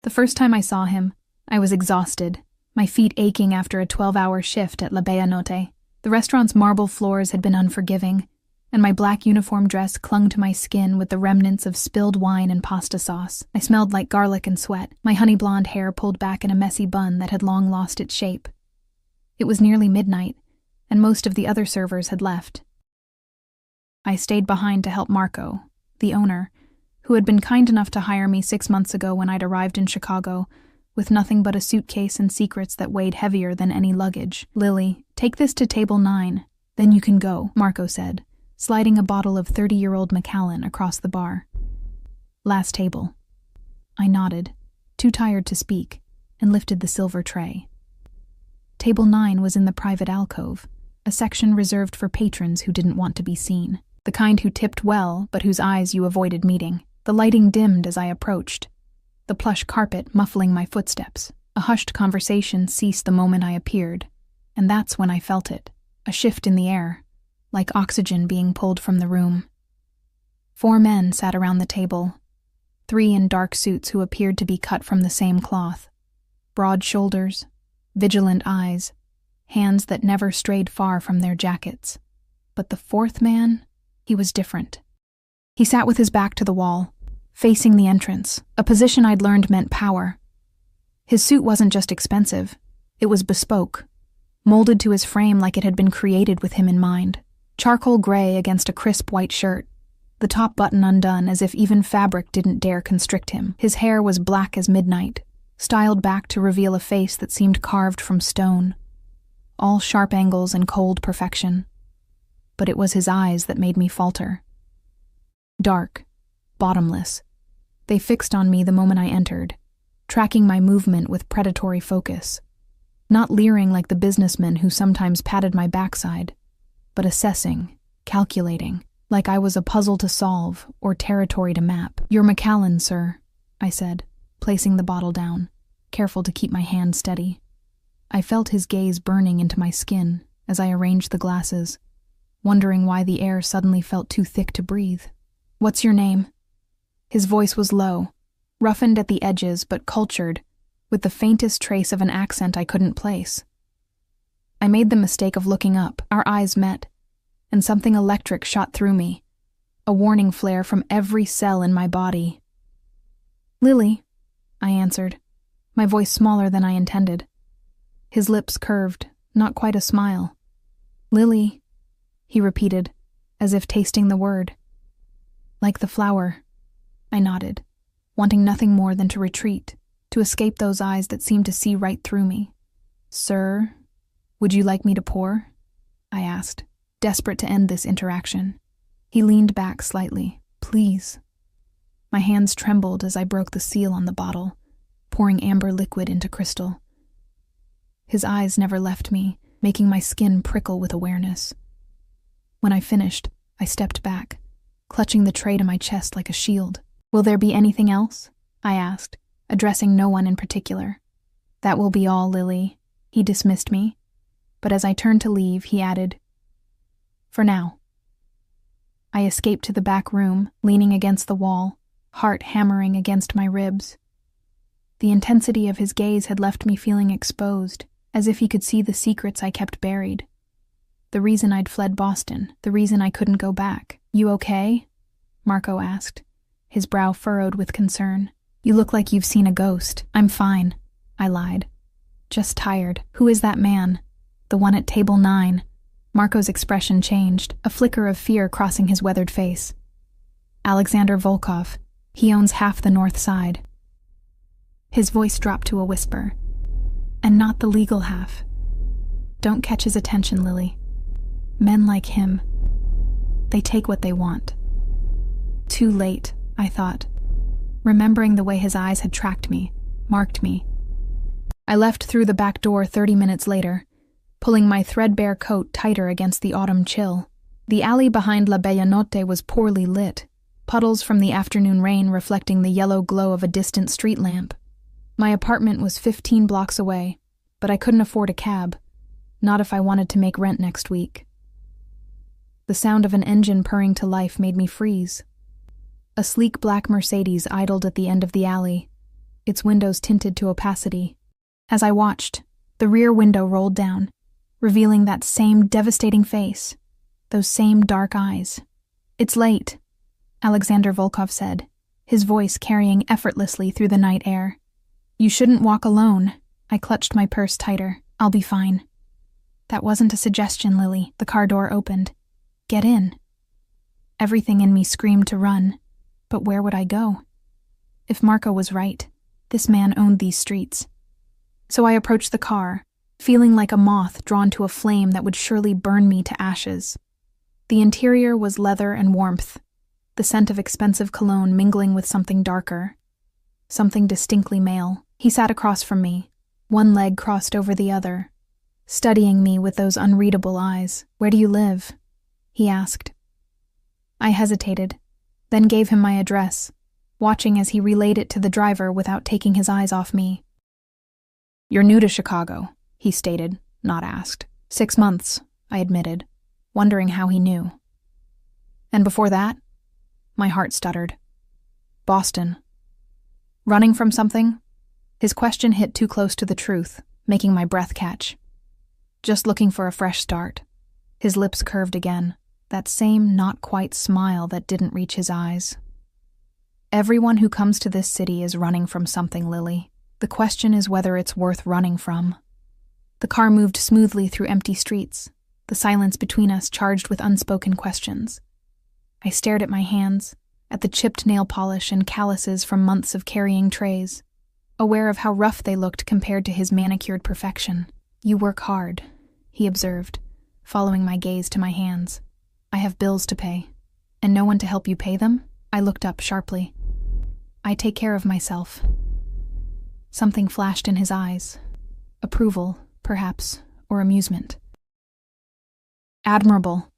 The first time I saw him, I was exhausted, my feet aching after a 12-hour shift at La Notte. The restaurant's marble floors had been unforgiving, and my black uniform dress clung to my skin with the remnants of spilled wine and pasta sauce. I smelled like garlic and sweat, my honey-blonde hair pulled back in a messy bun that had long lost its shape. It was nearly midnight, and most of the other servers had left. I stayed behind to help Marco, the owner, who had been kind enough to hire me 6 months ago when I'd arrived in Chicago, with nothing but a suitcase and secrets that weighed heavier than any luggage. "Lily, take this to table 9, then you can go," Marco said, sliding a bottle of 30-year-old Macallan across the bar. "Last table." I nodded, too tired to speak, and lifted the silver tray. Table 9 was in the private alcove, a section reserved for patrons who didn't want to be seen, the kind who tipped well but whose eyes you avoided meeting. The lighting dimmed as I approached, the plush carpet muffling my footsteps. A hushed conversation ceased the moment I appeared, and that's when I felt it, a shift in the air, like oxygen being pulled from the room. 4 men sat around the table, 3 in dark suits who appeared to be cut from the same cloth. Broad shoulders, vigilant eyes, hands that never strayed far from their jackets. But the 4th man, he was different. He sat with his back to the wall, facing the entrance, a position I'd learned meant power. His suit wasn't just expensive, it was bespoke, molded to his frame like it had been created with him in mind. Charcoal gray against a crisp white shirt, the top button undone as if even fabric didn't dare constrict him. His hair was black as midnight, styled back to reveal a face that seemed carved from stone, all sharp angles and cold perfection. But it was his eyes that made me falter. Dark, bottomless. They fixed on me the moment I entered, tracking my movement with predatory focus. Not leering like the businessmen who sometimes patted my backside, but assessing, calculating, like I was a puzzle to solve or territory to map. "Your Macallan, sir," I said, placing the bottle down, careful to keep my hand steady. I felt his gaze burning into my skin as I arranged the glasses, wondering why the air suddenly felt too thick to breathe. "What's your name?" His voice was low, roughened at the edges but cultured, with the faintest trace of an accent I couldn't place. I made the mistake of looking up. Our eyes met, and something electric shot through me, a warning flare from every cell in my body. "Lily," I answered, my voice smaller than I intended. His lips curved, not quite a smile. "Lily," he repeated, as if tasting the word. "Like the flower." I nodded, wanting nothing more than to retreat, to escape those eyes that seemed to see right through me. "Sir, would you like me to pour?" I asked, desperate to end this interaction. He leaned back slightly. "Please." My hands trembled as I broke the seal on the bottle, pouring amber liquid into crystal. His eyes never left me, making my skin prickle with awareness. When I finished, I stepped back, clutching the tray to my chest like a shield. "Will there be anything else?" I asked, addressing no one in particular. "That will be all, Lily." He dismissed me, but as I turned to leave, he added, "For now." I escaped to the back room, leaning against the wall, heart hammering against my ribs. The intensity of his gaze had left me feeling exposed, as if he could see the secrets I kept buried. The reason I'd fled Boston, the reason I couldn't go back. "You okay?" Marco asked, his brow furrowed with concern. "You look like you've seen a ghost." "I'm fine," I lied. "Just tired." "Who is that man?" "The one at table 9. Marco's expression changed, a flicker of fear crossing his weathered face. "Alexander Volkov. He owns half the north side." His voice dropped to a whisper. "And not the legal half. Don't catch his attention, Lily. Men like him, they take what they want." Too late, I thought, remembering the way his eyes had tracked me, marked me. I left through the back door 30 minutes later, pulling my threadbare coat tighter against the autumn chill. The alley behind La Notte was poorly lit, puddles from the afternoon rain reflecting the yellow glow of a distant street lamp. My apartment was 15 blocks away, but I couldn't afford a cab, not if I wanted to make rent next week. The sound of an engine purring to life made me freeze. A sleek black Mercedes idled at the end of the alley, its windows tinted to opacity. As I watched, the rear window rolled down, revealing that same devastating face, those same dark eyes. "It's late," Alexander Volkov said, his voice carrying effortlessly through the night air. "You shouldn't walk alone." I clutched my purse tighter. "I'll be fine." "That wasn't a suggestion, Lily." The car door opened. "Get in." Everything in me screamed to run, but where would I go? If Marco was right, this man owned these streets. So I approached the car, feeling like a moth drawn to a flame that would surely burn me to ashes. The interior was leather and warmth, the scent of expensive cologne mingling with something darker, something distinctly male. He sat across from me, one leg crossed over the other, studying me with those unreadable eyes. "Where do you live?" he asked. I hesitated, then gave him my address, watching as he relayed it to the driver without taking his eyes off me. "You're new to Chicago," he stated, not asked. 6 months, I admitted, wondering how he knew. "And before that?" My heart stuttered. "Boston." "Running from something?" His question hit too close to the truth, making my breath catch. "Just looking for a fresh start." His lips curved again, that same not-quite smile that didn't reach his eyes. "Everyone who comes to this city is running from something, Lily. The question is whether it's worth running from." The car moved smoothly through empty streets, the silence between us charged with unspoken questions. I stared at my hands, at the chipped nail polish and calluses from months of carrying trays, aware of how rough they looked compared to his manicured perfection. "You work hard," he observed, following my gaze to my hands. "I have bills to pay. And no one to help you pay them?" I looked up sharply. "I take care of myself." Something flashed in his eyes. Approval, perhaps, or amusement. Admirable.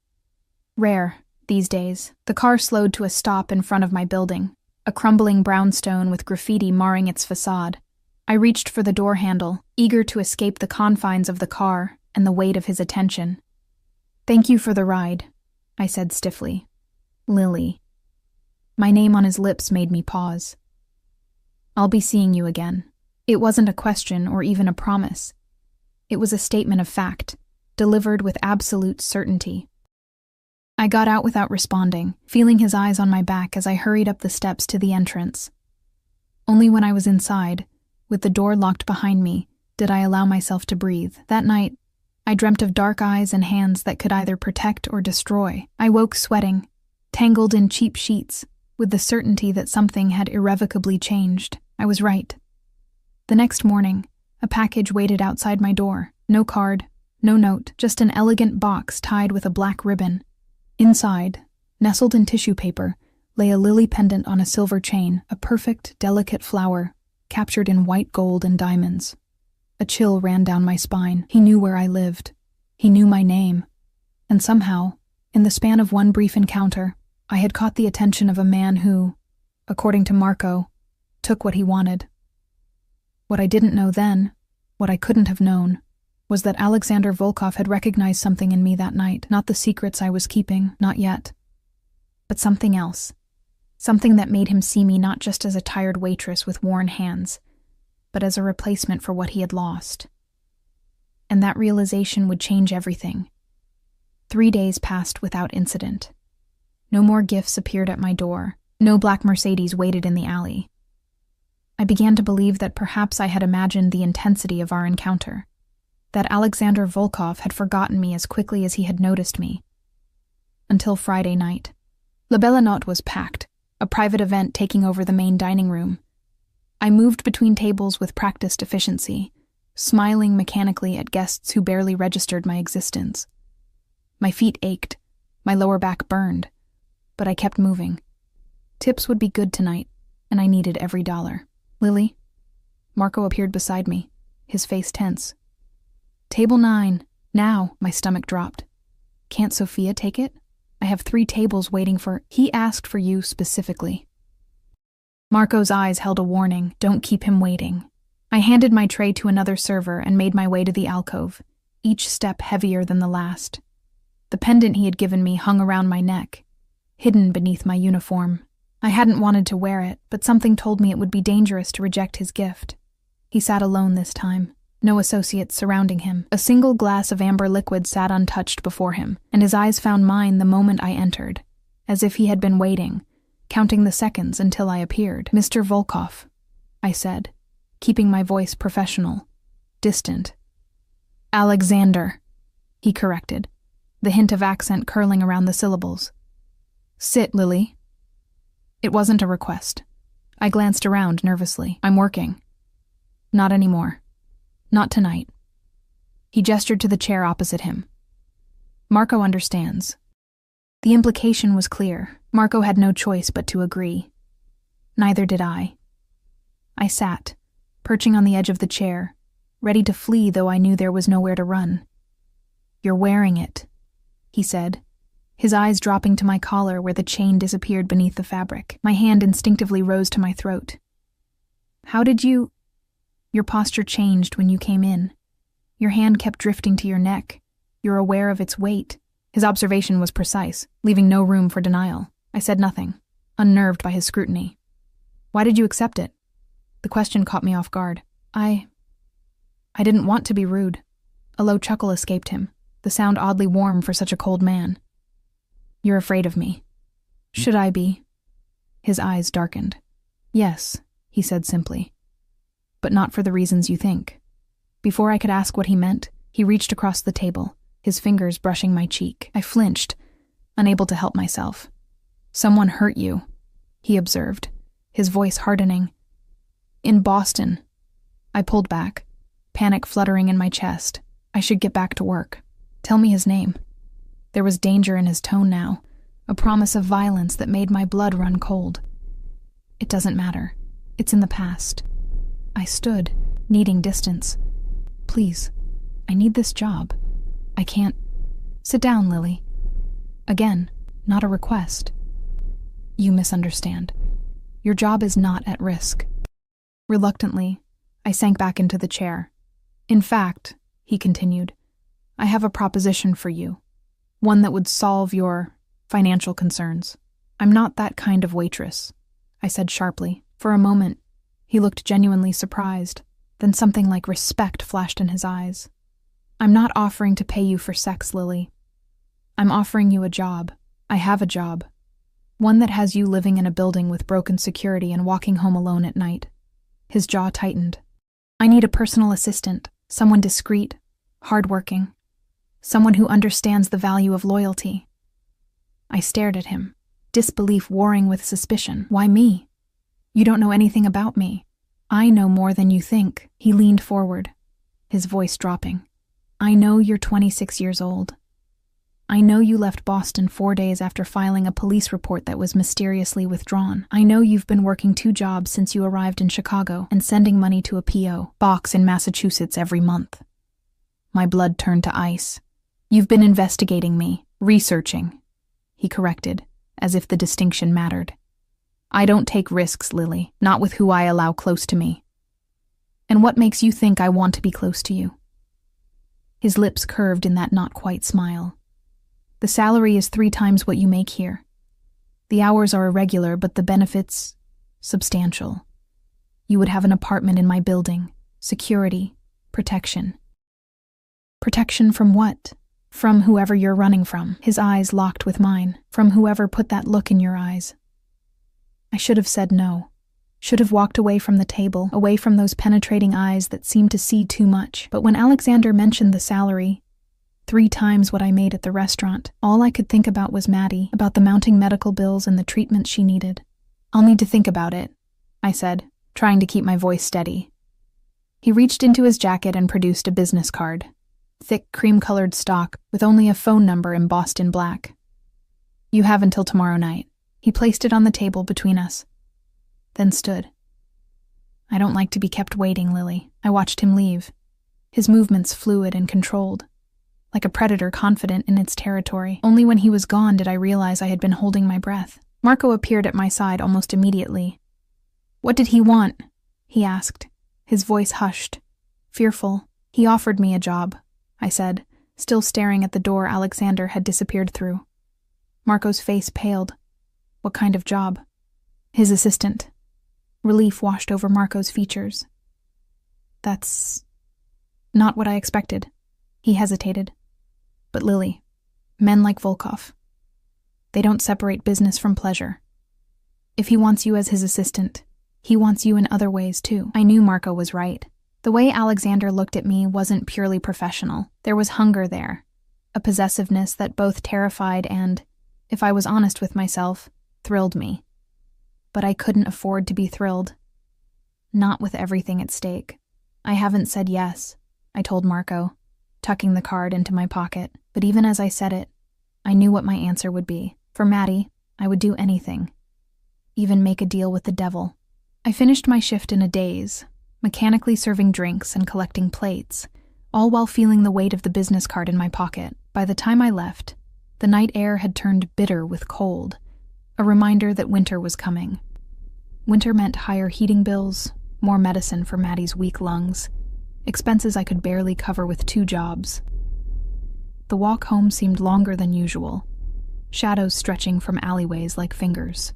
Rare, these days. The car slowed to a stop in front of my building, a crumbling brownstone with graffiti marring its facade. I reached for the door handle, eager to escape the confines of the car and the weight of his attention. "Thank you for the ride," I said stiffly. "Lily." My name on his lips made me pause. "I'll be seeing you again." It wasn't a question or even a promise. It was a statement of fact, delivered with absolute certainty. I got out without responding, feeling his eyes on my back as I hurried up the steps to the entrance. Only when I was inside, with the door locked behind me, did I allow myself to breathe. That night, I dreamt of dark eyes and hands that could either protect or destroy. I woke sweating, tangled in cheap sheets, with the certainty that something had irrevocably changed. I was right. The next morning, a package waited outside my door. No card, no note, just an elegant box tied with a black ribbon. Inside, nestled in tissue paper, lay a lily pendant on a silver chain, a perfect, delicate flower, captured in white gold and diamonds. A chill ran down my spine. He knew where I lived. He knew my name. And somehow, in the span of one brief encounter, I had caught the attention of a man who, according to Marco, took what he wanted. What I didn't know then, what I couldn't have known, was that Alexander Volkov had recognized something in me that night, not the secrets I was keeping, not yet, but something else, something that made him see me not just as a tired waitress with worn hands, but as a replacement for what he had lost. And that realization would change everything. 3 days passed without incident. No more gifts appeared at my door. No black Mercedes waited in the alley. I began to believe that perhaps I had imagined the intensity of our encounter, that Alexander Volkov had forgotten me as quickly as he had noticed me. Until Friday night. La Belle Notte was packed, a private event taking over the main dining room. I moved between tables with practiced efficiency, smiling mechanically at guests who barely registered my existence. My feet ached, my lower back burned, but I kept moving. Tips would be good tonight, and I needed every dollar. "Lily?" Marco appeared beside me, his face tense. "Table 9, now," my stomach dropped. "Can't Sophia take it? I have 3 tables waiting for—" "He asked for you specifically." Marco's eyes held a warning, "Don't keep him waiting." I handed my tray to another server and made my way to the alcove, each step heavier than the last. The pendant he had given me hung around my neck, hidden beneath my uniform. I hadn't wanted to wear it, but something told me it would be dangerous to reject his gift. He sat alone this time, no associates surrounding him. A single glass of amber liquid sat untouched before him, and his eyes found mine the moment I entered, as if he had been waiting, counting the seconds until I appeared. "Mr. Volkov," I said, keeping my voice professional, distant. "Alexander," he corrected, the hint of accent curling around the syllables. "Sit, Lily." It wasn't a request. I glanced around nervously. "I'm working." "Not anymore. Not tonight." He gestured to the chair opposite him. "Marco understands." The implication was clear. Marco had no choice but to agree. Neither did I. I sat, perching on the edge of the chair, ready to flee though I knew there was nowhere to run. "You're wearing it," he said, his eyes dropping to my collar where the chain disappeared beneath the fabric. My hand instinctively rose to my throat. "How did you—" "Your posture changed when you came in. Your hand kept drifting to your neck. You're aware of its weight." His observation was precise, leaving no room for denial. I said nothing, unnerved by his scrutiny. "Why did you accept it?" The question caught me off guard. I didn't want to be rude." A low chuckle escaped him, the sound oddly warm for such a cold man. "You're afraid of me." "Should I be?" His eyes darkened. "Yes," he said simply. "But not for the reasons you think." Before I could ask what he meant, he reached across the table, his fingers brushing my cheek. I flinched, unable to help myself. "Someone hurt you," he observed, his voice hardening. "In Boston." I pulled back, panic fluttering in my chest. I should get back to work. "Tell me his name." There was danger in his tone now, a promise of violence that made my blood run cold. "It doesn't matter. It's in the past." I stood, needing distance. "Please, I need this job. I can't—" "Sit down, Lily." Again, not a request. "You misunderstand. Your job is not at risk." Reluctantly, I sank back into the chair. "In fact," he continued, "I have a proposition for you. One that would solve your financial concerns." "I'm not that kind of waitress," I said sharply. For a moment, he looked genuinely surprised, then something like respect flashed in his eyes. "I'm not offering to pay you for sex, Lily. I'm offering you a job. I have a job. One that has you living in a building with broken security and walking home alone at night." His jaw tightened. "I need a personal assistant, someone discreet, hardworking. Someone who understands the value of loyalty." I stared at him, disbelief warring with suspicion. "Why me? You don't know anything about me." "I know more than you think." He leaned forward, his voice dropping. "I know you're 26 years old. I know you left Boston 4 days after filing a police report that was mysteriously withdrawn. I know you've been working 2 jobs since you arrived in Chicago and sending money to a P.O. box in Massachusetts every month." My blood turned to ice. "You've been investigating me, researching," he corrected, as if the distinction mattered. "I don't take risks, Lily, not with who I allow close to me." "And what makes you think I want to be close to you?" His lips curved in that not-quite smile. "The salary is 3 times what you make here. The hours are irregular, but the benefits, substantial. You would have an apartment in my building, security, protection." "Protection from what?" "From whoever you're running from." His eyes locked with mine. "From whoever put that look in your eyes." I should have said no. Should have walked away from the table, away from those penetrating eyes that seemed to see too much. But when Alexander mentioned the salary, 3 times what I made at the restaurant, all I could think about was Maddie, about the mounting medical bills and the treatment she needed. "I'll need to think about it," I said, trying to keep my voice steady. He reached into his jacket and produced a business card. Thick, cream-colored stock, with only a phone number embossed in black. "You have until tomorrow night." He placed it on the table between us, then stood. "I don't like to be kept waiting, Lily." I watched him leave, his movements fluid and controlled, like a predator confident in its territory. Only when he was gone did I realize I had been holding my breath. Marco appeared at my side almost immediately. "What did he want?" he asked, his voice hushed, fearful. "He offered me a job," I said, still staring at the door Alexander had disappeared through. Marco's face paled. "What kind of job?" His assistant. Relief washed over Marco's features. That's not what I expected. He hesitated. But Lily, men like Volkov, they don't separate business from pleasure. If he wants you as his assistant, he wants you in other ways too. I knew Marco was right. The way Alexander looked at me wasn't purely professional. There was hunger there, a possessiveness that both terrified and, if I was honest with myself, thrilled me. But I couldn't afford to be thrilled. Not with everything at stake. I haven't said yes, I told Marco, tucking the card into my pocket. But even as I said it, I knew what my answer would be. For Maddie, I would do anything. Even make a deal with the devil. I finished my shift in a daze, mechanically serving drinks and collecting plates, all while feeling the weight of the business card in my pocket. By the time I left, the night air had turned bitter with cold, a reminder that winter was coming. Winter meant higher heating bills, more medicine for Maddie's weak lungs, expenses I could barely cover with 2 jobs. The walk home seemed longer than usual, shadows stretching from alleyways like fingers.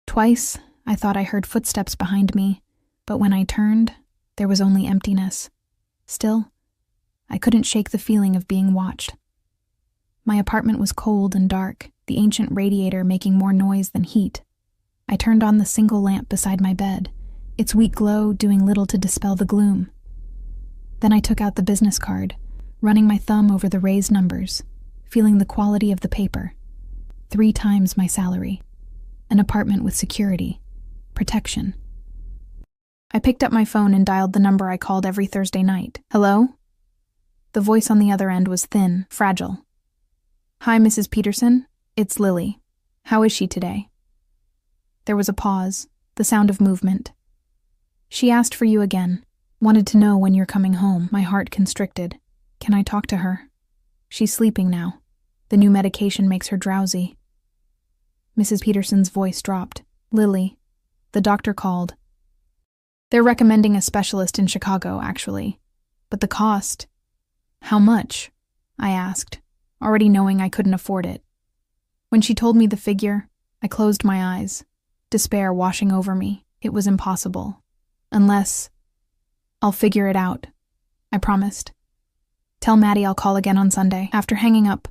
Twice, I thought I heard footsteps behind me, but when I turned, there was only emptiness. Still, I couldn't shake the feeling of being watched. My apartment was cold and dark, the ancient radiator making more noise than heat. I turned on the single lamp beside my bed, its weak glow doing little to dispel the gloom. Then I took out the business card, running my thumb over the raised numbers, feeling the quality of the paper. 3 times my salary. An apartment with security. Protection. I picked up my phone and dialed the number I called every Thursday night. Hello? The voice on the other end was thin, fragile. Hi, Mrs. Peterson. It's Lily. How is she today? There was a pause, the sound of movement. She asked for you again. Wanted to know when you're coming home. My heart constricted. Can I talk to her? She's sleeping now. The new medication makes her drowsy. Mrs. Peterson's voice dropped. Lily. The doctor called. They're recommending a specialist in Chicago, actually. But the cost. How much? I asked, already knowing I couldn't afford it. When she told me the figure, I closed my eyes, despair washing over me. It was impossible. Unless... I'll figure it out, I promised. Tell Maddie I'll call again on Sunday. After hanging up,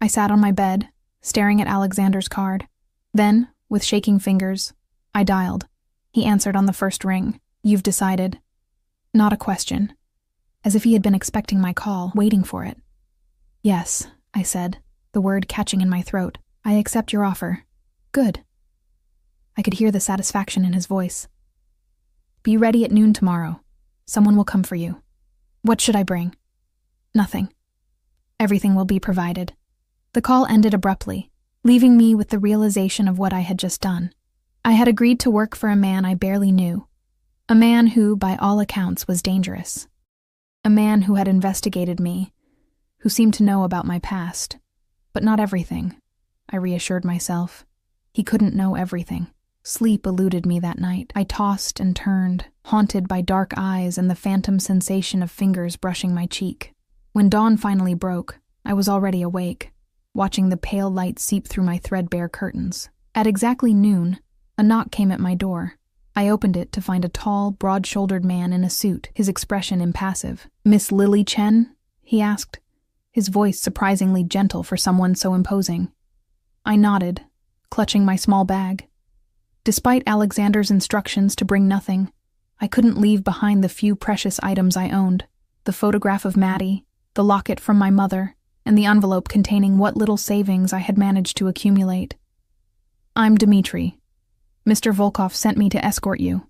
I sat on my bed, staring at Alexander's card. Then, with shaking fingers, I dialed. He answered on the first ring. You've decided. Not a question. As if he had been expecting my call, waiting for it. Yes, I said, the word catching in my throat. I accept your offer. Good. I could hear the satisfaction in his voice. Be ready at noon tomorrow. Someone will come for you. What should I bring? Nothing. Everything will be provided. The call ended abruptly, leaving me with the realization of what I had just done. I had agreed to work for a man I barely knew. A man who, by all accounts, was dangerous. A man who had investigated me, who seemed to know about my past. But not everything, I reassured myself. He couldn't know everything. Sleep eluded me that night. I tossed and turned, haunted by dark eyes and the phantom sensation of fingers brushing my cheek. When dawn finally broke, I was already awake, watching the pale light seep through my threadbare curtains. At exactly noon, a knock came at my door. I opened it to find a tall, broad-shouldered man in a suit, his expression impassive. Miss Lily Chen? He asked, his voice surprisingly gentle for someone so imposing. I nodded, clutching my small bag. Despite Alexander's instructions to bring nothing, I couldn't leave behind the few precious items I owned, the photograph of Maddie, the locket from my mother, and the envelope containing what little savings I had managed to accumulate. I'm Dmitri. Mr. Volkov sent me to escort you.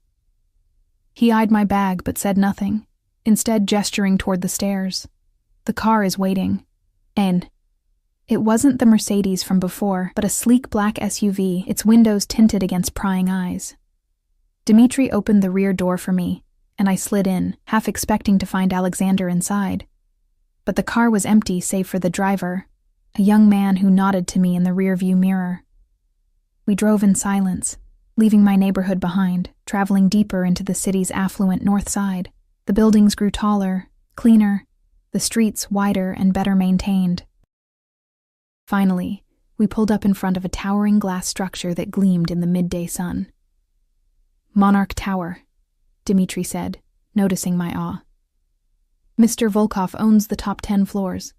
He eyed my bag but said nothing, instead gesturing toward the stairs. The car is waiting. And it wasn't the Mercedes from before, but a sleek black SUV, its windows tinted against prying eyes. Dmitri opened the rear door for me, and I slid in, half expecting to find Alexander inside. But the car was empty save for the driver, a young man who nodded to me in the rearview mirror. We drove in silence, leaving my neighborhood behind, traveling deeper into the city's affluent north side. The buildings grew taller, cleaner, the streets wider and better maintained. Finally, We pulled up in front of a towering glass structure that gleamed in the midday sun. "Monarch Tower," Dmitri said, noticing my awe. "Mr. Volkov owns the top 10 floors.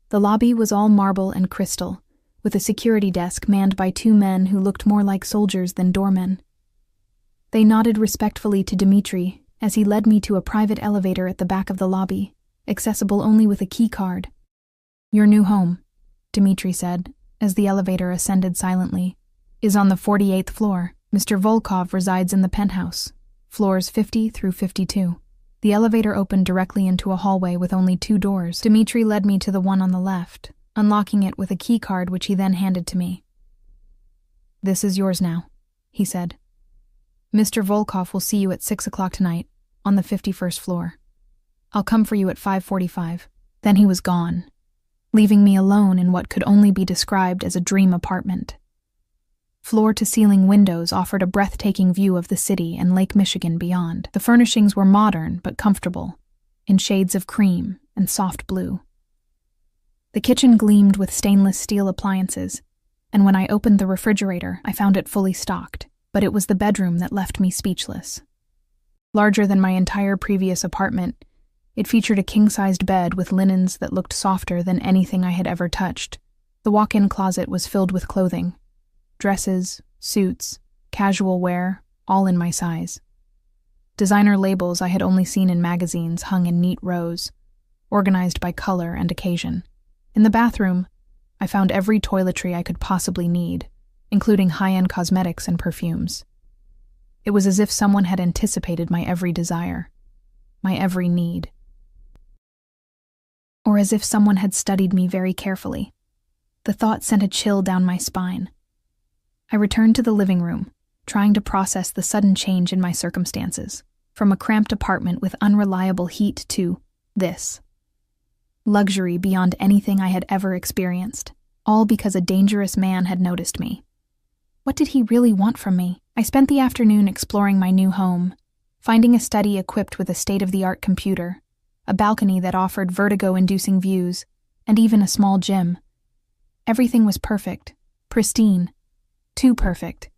The lobby was all marble and crystal, with a security desk manned by 2 men who looked more like soldiers than doormen. They nodded respectfully to Dmitri as he led me to a private elevator at the back of the lobby, accessible only with a key card. "Your new home," Dmitri said, as the elevator ascended silently, "is on the 48th floor. Mr. Volkov resides in the penthouse, floors 50 through 52. The elevator opened directly into a hallway with only 2 doors. Dmitri led me to the one on the left, unlocking it with a key card which he then handed to me. "This is yours now," he said. "Mr. Volkov will see you at 6 o'clock tonight, on the 51st floor. I'll come for you at 5:45. Then he was gone, leaving me alone in what could only be described as a dream apartment. Floor-to-ceiling windows offered a breathtaking view of the city and Lake Michigan beyond. The furnishings were modern but comfortable, in shades of cream and soft blue. The kitchen gleamed with stainless steel appliances, and when I opened the refrigerator, I found it fully stocked. But it was the bedroom that left me speechless. Larger than my entire previous apartment, it featured a king-sized bed with linens that looked softer than anything I had ever touched. The walk-in closet was filled with clothing. Dresses, suits, casual wear, all in my size. Designer labels I had only seen in magazines hung in neat rows, organized by color and occasion. In the bathroom, I found every toiletry I could possibly need, including high-end cosmetics and perfumes. It was as if someone had anticipated my every desire, my every need. Or as if someone had studied me very carefully. The thought sent a chill down my spine. I returned to the living room, trying to process the sudden change in my circumstances, from a cramped apartment with unreliable heat to this. Luxury beyond anything I had ever experienced, all because a dangerous man had noticed me. What did he really want from me? I spent the afternoon exploring my new home, finding a study equipped with a state-of-the-art computer, a balcony that offered vertigo-inducing views, and even a small gym. Everything was perfect, pristine, too perfect.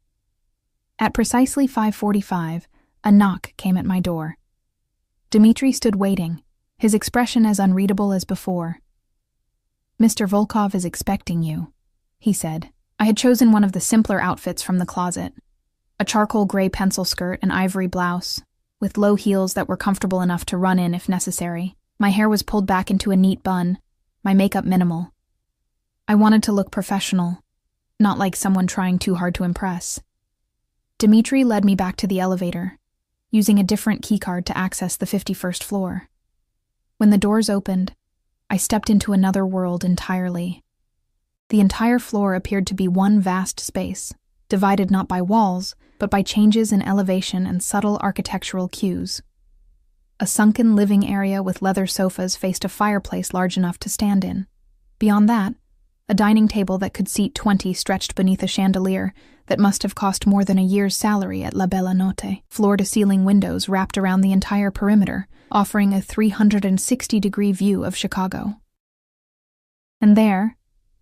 At precisely 5:45, a knock came at my door. Dmitri stood waiting, his expression as unreadable as before. "Mr. Volkov is expecting you," he said. I had chosen one of the simpler outfits from the closet, a charcoal gray pencil skirt and ivory blouse, with low heels that were comfortable enough to run in if necessary. My hair was pulled back into a neat bun, my makeup minimal. I wanted to look professional, not like someone trying too hard to impress. Dmitri led me back to the elevator, using a different keycard to access the 51st floor. When the doors opened, I stepped into another world entirely. The entire floor appeared to be one vast space, divided not by walls, but by changes in elevation and subtle architectural cues. A sunken living area with leather sofas faced a fireplace large enough to stand in. Beyond that, a dining table that could seat 20 stretched beneath a chandelier that must have cost more than a year's salary at La Bella Notte. Floor-to-ceiling windows wrapped around the entire perimeter, offering a 360-degree view of Chicago. And there,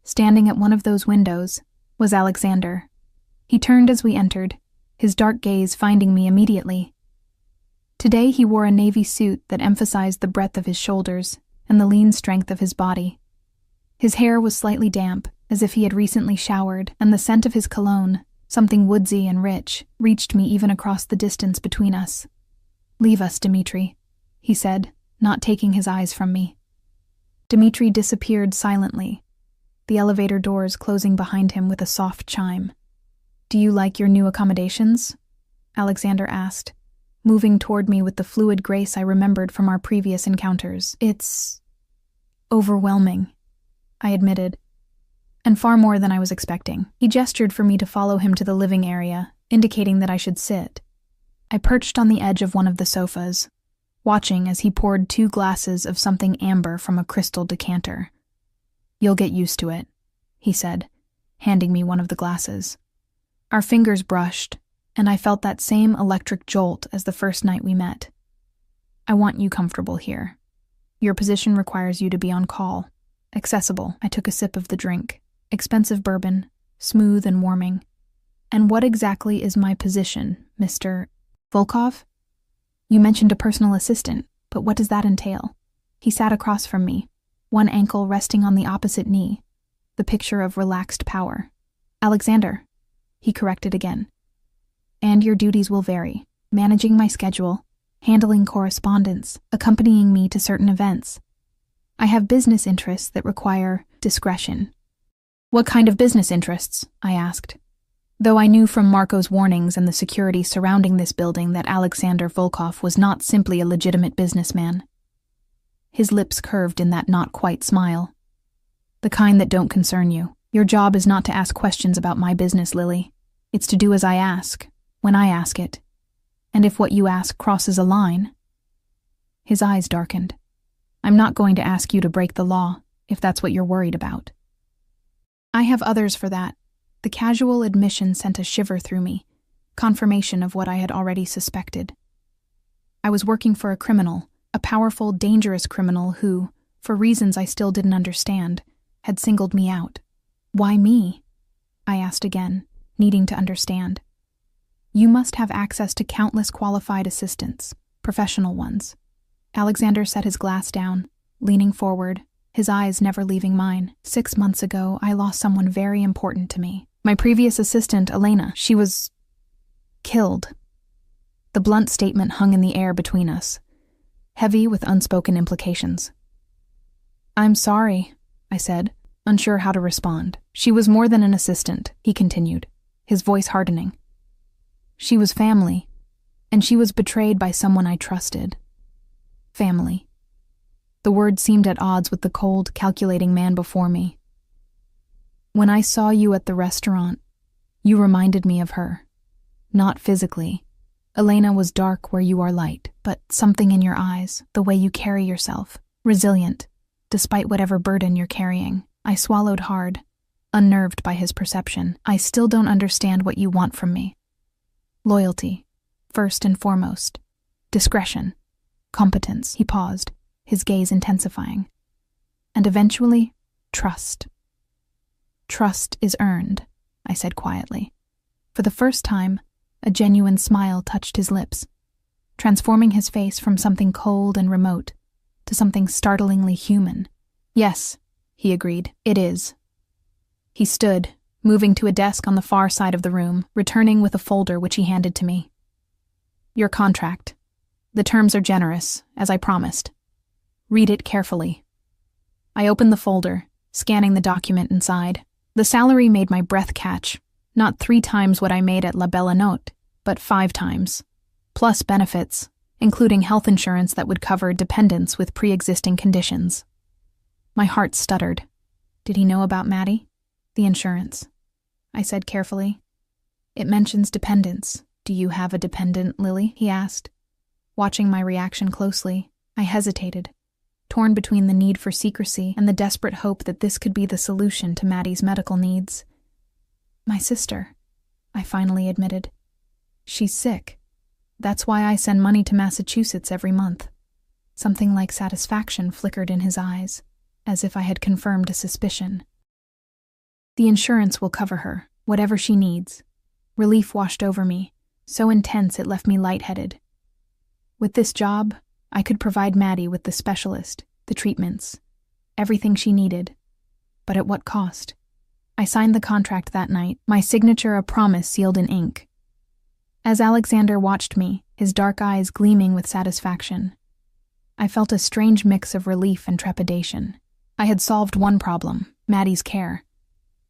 standing at one of those windows, was Alexander. He turned as we entered, his dark gaze finding me immediately. Today he wore a navy suit that emphasized the breadth of his shoulders and the lean strength of his body. His hair was slightly damp, as if he had recently showered, and the scent of his cologne, something woodsy and rich, reached me even across the distance between us. "Leave us, Dmitri," he said, not taking his eyes from me. Dmitri disappeared silently, the elevator doors closing behind him with a soft chime. "Do you like your new accommodations?" Alexander asked, moving toward me with the fluid grace I remembered from our previous encounters. "It's overwhelming," I admitted, and far more than I was expecting. He gestured for me to follow him to the living area, indicating that I should sit. I perched on the edge of one of the sofas, watching as he poured 2 glasses of something amber from a crystal decanter. "You'll get used to it," he said, handing me one of the glasses. Our fingers brushed, and I felt that same electric jolt as the first night we met. "I want you comfortable here. Your position requires you to be on call, accessible." I took a sip of the drink, expensive bourbon, smooth and warming. And what exactly is my position, Mr. Volkov? You mentioned a personal assistant, but what does that entail? He sat across from me, one ankle resting on the opposite knee, the picture of relaxed power. Alexander, he corrected again. And your duties will vary, managing my schedule, handling correspondence, accompanying me to certain events. I have business interests that require discretion. What kind of business interests? I asked. Though I knew from Marco's warnings and the security surrounding this building that Alexander Volkov was not simply a legitimate businessman. His lips curved in that not-quite smile. The kind that don't concern you. Your job is not to ask questions about my business, Lily. It's to do as I ask, when I ask it. And if what you ask crosses a line... His eyes darkened. I'm not going to ask you to break the law, if that's what you're worried about. I have others for that. The casual admission sent a shiver through me, confirmation of what I had already suspected. I was working for a criminal, a powerful, dangerous criminal who, for reasons I still didn't understand, had singled me out. Why me? I asked again, needing to understand. You must have access to countless qualified assistants, professional ones. Alexander set his glass down, leaning forward, his eyes never leaving mine. 6 months ago, I lost someone very important to me. My previous assistant, Elena, she was... killed. The blunt statement hung in the air between us, heavy with unspoken implications. I'm sorry, I said, unsure how to respond. She was more than an assistant, he continued, his voice hardening. She was family, and she was betrayed by someone I trusted. Family. The word seemed at odds with the cold, calculating man before me. When I saw you at the restaurant, you reminded me of her. Not physically. Elena was dark where you are light, but something in your eyes, the way you carry yourself, resilient, despite whatever burden you're carrying. I swallowed hard, unnerved by his perception. I still don't understand what you want from me. Loyalty, first and foremost. Discretion. Competence. He paused, his gaze intensifying. And eventually, trust. Trust is earned, I said quietly. For the first time, a genuine smile touched his lips, transforming his face from something cold and remote to something startlingly human. Yes, he agreed, it is. He stood, moving to a desk on the far side of the room, returning with a folder which he handed to me. Your contract. The terms are generous, as I promised. Read it carefully. I opened the folder, scanning the document inside. The salary made my breath catch, not 3 times what I made at La Bella Notte, but 5 times, plus benefits, including health insurance that would cover dependents with pre-existing conditions. My heart stuttered. Did he know about Maddie? The insurance. I said carefully. It mentions dependents. Do you have a dependent, Lily? He asked. Watching my reaction closely, I hesitated, torn between the need for secrecy and the desperate hope that this could be the solution to Maddie's medical needs. My sister, I finally admitted. She's sick. That's why I send money to Massachusetts every month. Something like satisfaction flickered in his eyes, as if I had confirmed a suspicion. The insurance will cover her, whatever she needs. Relief washed over me, so intense it left me lightheaded. With this job, I could provide Maddie with the specialist, the treatments, everything she needed. But at what cost? I signed the contract that night, my signature a promise sealed in ink. As Alexander watched me, his dark eyes gleaming with satisfaction, I felt a strange mix of relief and trepidation. I had solved one problem, Maddie's care.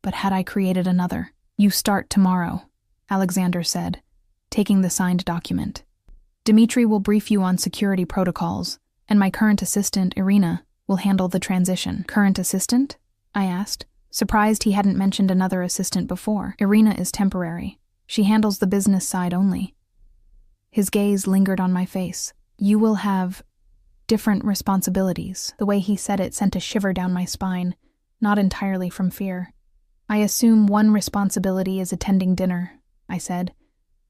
But had I created another? You start tomorrow, Alexander said, taking the signed document. Dmitri will brief you on security protocols, and my current assistant, Irina, will handle the transition. Current assistant? I asked, surprised he hadn't mentioned another assistant before. Irina is temporary. She handles the business side only. His gaze lingered on my face. You will have different responsibilities. The way he said it sent a shiver down my spine, not entirely from fear. I assume one responsibility is attending dinner, I said,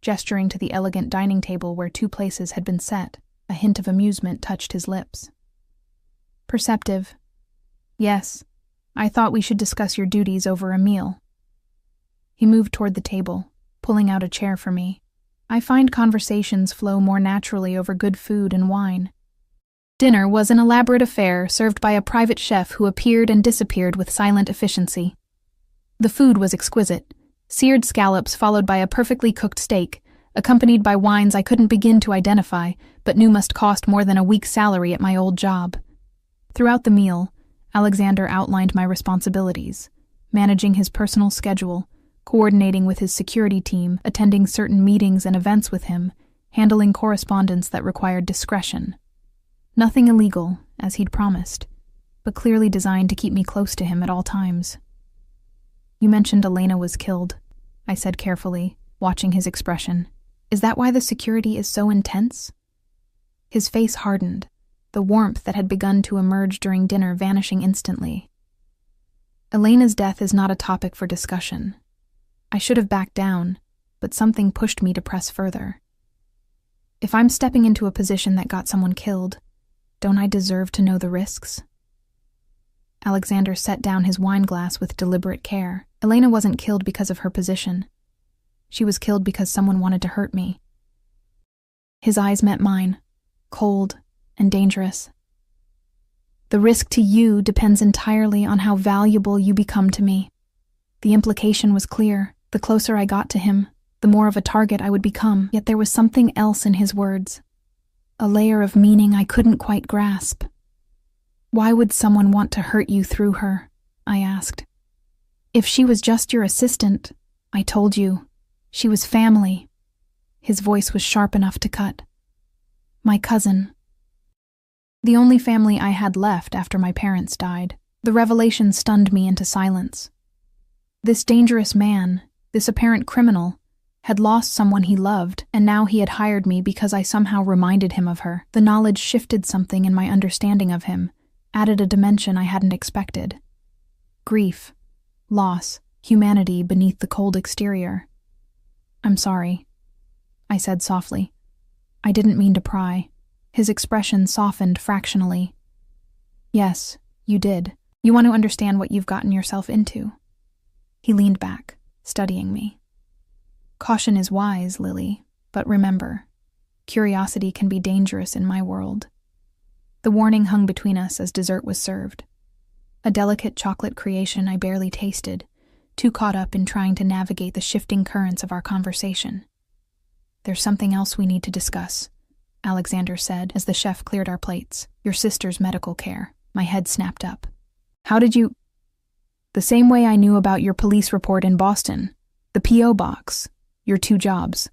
gesturing to the elegant dining table where 2 places had been set. A hint of amusement touched his lips. Perceptive. Yes, I thought we should discuss your duties over a meal. He moved toward the table, pulling out a chair for me. I find conversations flow more naturally over good food and wine. Dinner was an elaborate affair served by a private chef who appeared and disappeared with silent efficiency. The food was exquisite, seared scallops followed by a perfectly cooked steak, accompanied by wines I couldn't begin to identify, but knew must cost more than a week's salary at my old job. Throughout the meal, Alexander outlined my responsibilities, managing his personal schedule, coordinating with his security team, attending certain meetings and events with him, handling correspondence that required discretion. Nothing illegal, as he'd promised, but clearly designed to keep me close to him at all times. You mentioned Elena was killed, I said carefully, watching his expression. Is that why the security is so intense? His face hardened, the warmth that had begun to emerge during dinner vanishing instantly. Elena's death is not a topic for discussion. I should have backed down, but something pushed me to press further. If I'm stepping into a position that got someone killed, don't I deserve to know the risks? Alexander set down his wine glass with deliberate care. Elena wasn't killed because of her position. She was killed because someone wanted to hurt me. His eyes met mine, cold and dangerous. The risk to you depends entirely on how valuable you become to me. The implication was clear. The closer I got to him, the more of a target I would become, yet there was something else in his words. A layer of meaning I couldn't quite grasp. Why would someone want to hurt you through her? I asked. If she was just your assistant, I told you. She was family. His voice was sharp enough to cut. My cousin. The only family I had left after my parents died. The revelation stunned me into silence. This dangerous man, this apparent criminal, had lost someone he loved, and now he had hired me because I somehow reminded him of her. The knowledge shifted something in my understanding of him, added a dimension I hadn't expected. Grief, loss, humanity beneath the cold exterior. I'm sorry, I said softly. I didn't mean to pry. His expression softened fractionally. Yes, you did. You want to understand what you've gotten yourself into. He leaned back, studying me. Caution is wise, Lily, but remember, curiosity can be dangerous in my world. The warning hung between us as dessert was served. A delicate chocolate creation I barely tasted, too caught up in trying to navigate the shifting currents of our conversation. There's something else we need to discuss, Alexander said as the chef cleared our plates. Your sister's medical care. My head snapped up. How did you... The same way I knew about your police report in Boston. The P.O. box. Your 2 jobs.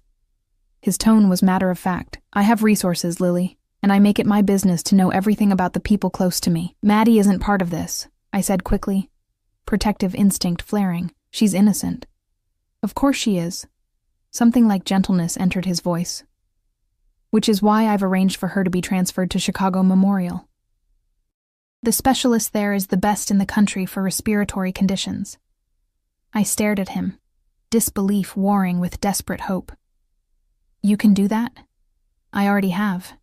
His tone was matter of fact. I have resources, Lily, and I make it my business to know everything about the people close to me. Maddie isn't part of this, I said quickly, protective instinct flaring. She's innocent. Of course she is. Something like gentleness entered his voice. Which is why I've arranged for her to be transferred to Chicago Memorial. The specialist there is the best in the country for respiratory conditions. I stared at him, disbelief warring with desperate hope. You can do that? I already have.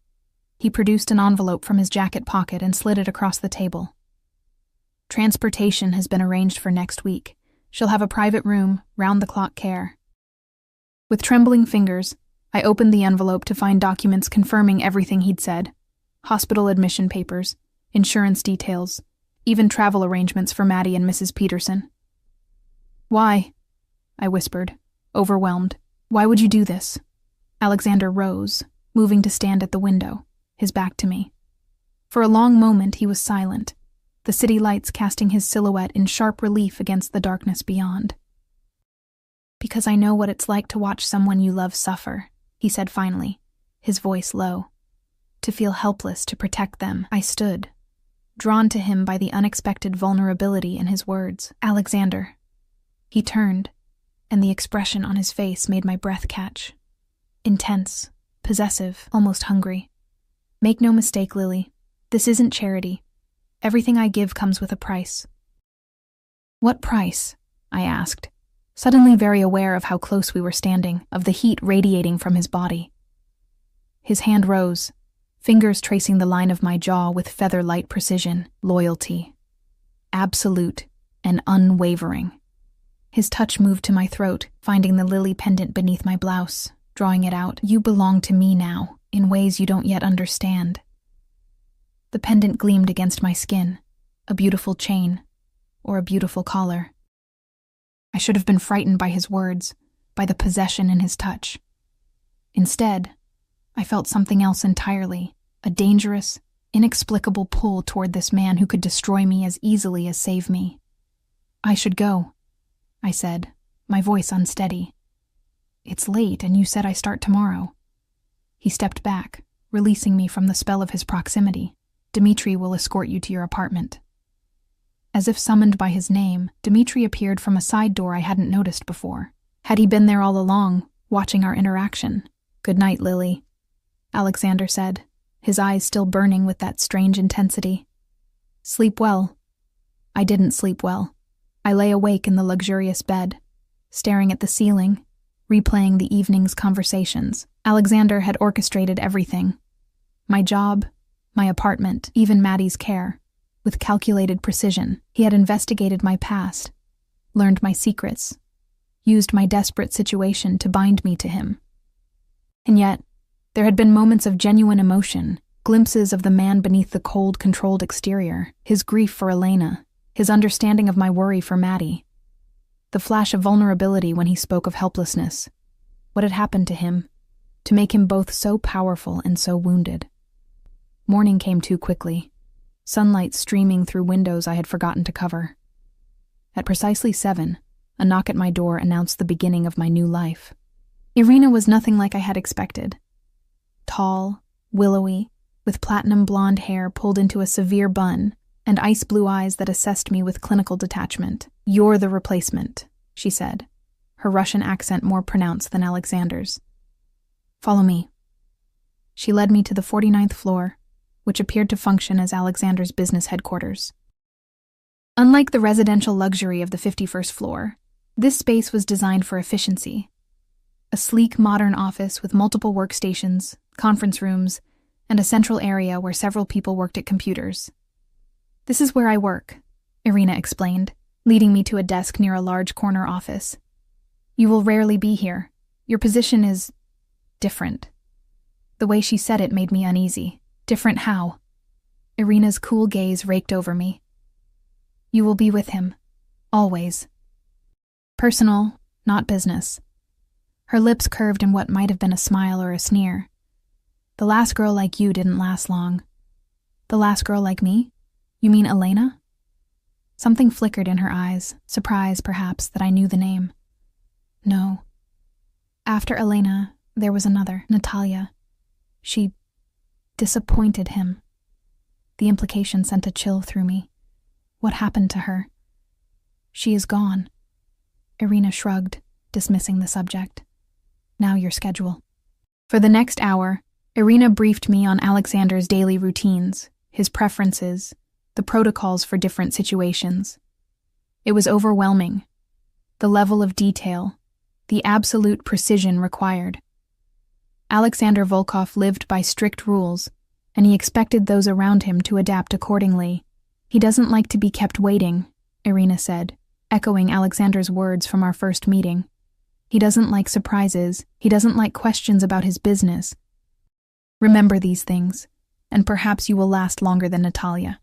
He produced an envelope from his jacket pocket and slid it across the table. Transportation has been arranged for next week. She'll have a private room, round-the-clock care. With trembling fingers, I opened the envelope to find documents confirming everything he'd said. Hospital admission papers, insurance details, even travel arrangements for Maddie and Mrs. Peterson. Why? I whispered, overwhelmed. Why would you do this? Alexander rose, moving to stand at the window, his back to me. For a long moment he was silent, the city lights casting his silhouette in sharp relief against the darkness beyond. Because I know what it's like to watch someone you love suffer, he said finally, his voice low. To feel helpless to protect them, I stood, drawn to him by the unexpected vulnerability in his words. Alexander. He turned, and the expression on his face made my breath catch. Intense, possessive, almost hungry. Make no mistake, Lily. This isn't charity. Everything I give comes with a price. What price? I asked, suddenly very aware of how close we were standing, of the heat radiating from his body. His hand rose, fingers tracing the line of my jaw with feather-light precision. Loyalty. Absolute, and unwavering. His touch moved to my throat, finding the lily pendant beneath my blouse, drawing it out. "You belong to me now, in ways you don't yet understand." The pendant gleamed against my skin, a beautiful chain, or a beautiful collar. I should have been frightened by his words, by the possession in his touch. Instead, I felt something else entirely, a dangerous, inexplicable pull toward this man who could destroy me as easily as save me. "I should go," I said, my voice unsteady. "It's late, and you said I start tomorrow." He stepped back, releasing me from the spell of his proximity. "Dmitri will escort you to your apartment." As if summoned by his name, Dmitri appeared from a side door I hadn't noticed before. Had he been there all along, watching our interaction? "Good night, Lily," Alexander said, his eyes still burning with that strange intensity. "Sleep well." I didn't sleep well. I lay awake in the luxurious bed, staring at the ceiling, replaying the evening's conversations. Alexander had orchestrated everything. My job, my apartment, even Maddie's care. With calculated precision, he had investigated my past, learned my secrets, used my desperate situation to bind me to him. And yet, there had been moments of genuine emotion, glimpses of the man beneath the cold, controlled exterior, his grief for Elena, his understanding of my worry for Maddie. The flash of vulnerability when he spoke of helplessness. What had happened to him, to make him both so powerful and so wounded? Morning came too quickly, sunlight streaming through windows I had forgotten to cover. At precisely 7, a knock at my door announced the beginning of my new life. Irina was nothing like I had expected. Tall, willowy, with platinum blonde hair pulled into a severe bun, and ice blue eyes that assessed me with clinical detachment. "You're the replacement," she said, her Russian accent more pronounced than Alexander's. "Follow me." She led me to the 49th floor, which appeared to function as Alexander's business headquarters. Unlike the residential luxury of the 51st floor, this space was designed for efficiency. A sleek, modern office with multiple workstations, conference rooms, and a central area where several people worked at computers. "This is where I work," Irina explained, leading me to a desk near a large corner office. "You will rarely be here. Your position is different." The way she said it made me uneasy. "Different how?" Irina's cool gaze raked over me. "You will be with him. Always. Personal, not business." Her lips curved in what might have been a smile or a sneer. "The last girl like you didn't last long." "The last girl like me? You mean Elena?" Something flickered in her eyes, surprise, perhaps, that I knew the name. "No. After Elena, there was another, Natalia. She disappointed him." The implication sent a chill through me. What happened to her? "She is gone." Irina shrugged, dismissing the subject. "Now your schedule." For the next hour, Irina briefed me on Alexander's daily routines, his preferences, the protocols for different situations. It was overwhelming. The level of detail, the absolute precision required. Alexander Volkov lived by strict rules, and he expected those around him to adapt accordingly. "He doesn't like to be kept waiting," Irina said, echoing Alexander's words from our first meeting. "He doesn't like surprises. He doesn't like questions about his business. Remember these things, and perhaps you will last longer than Natalia."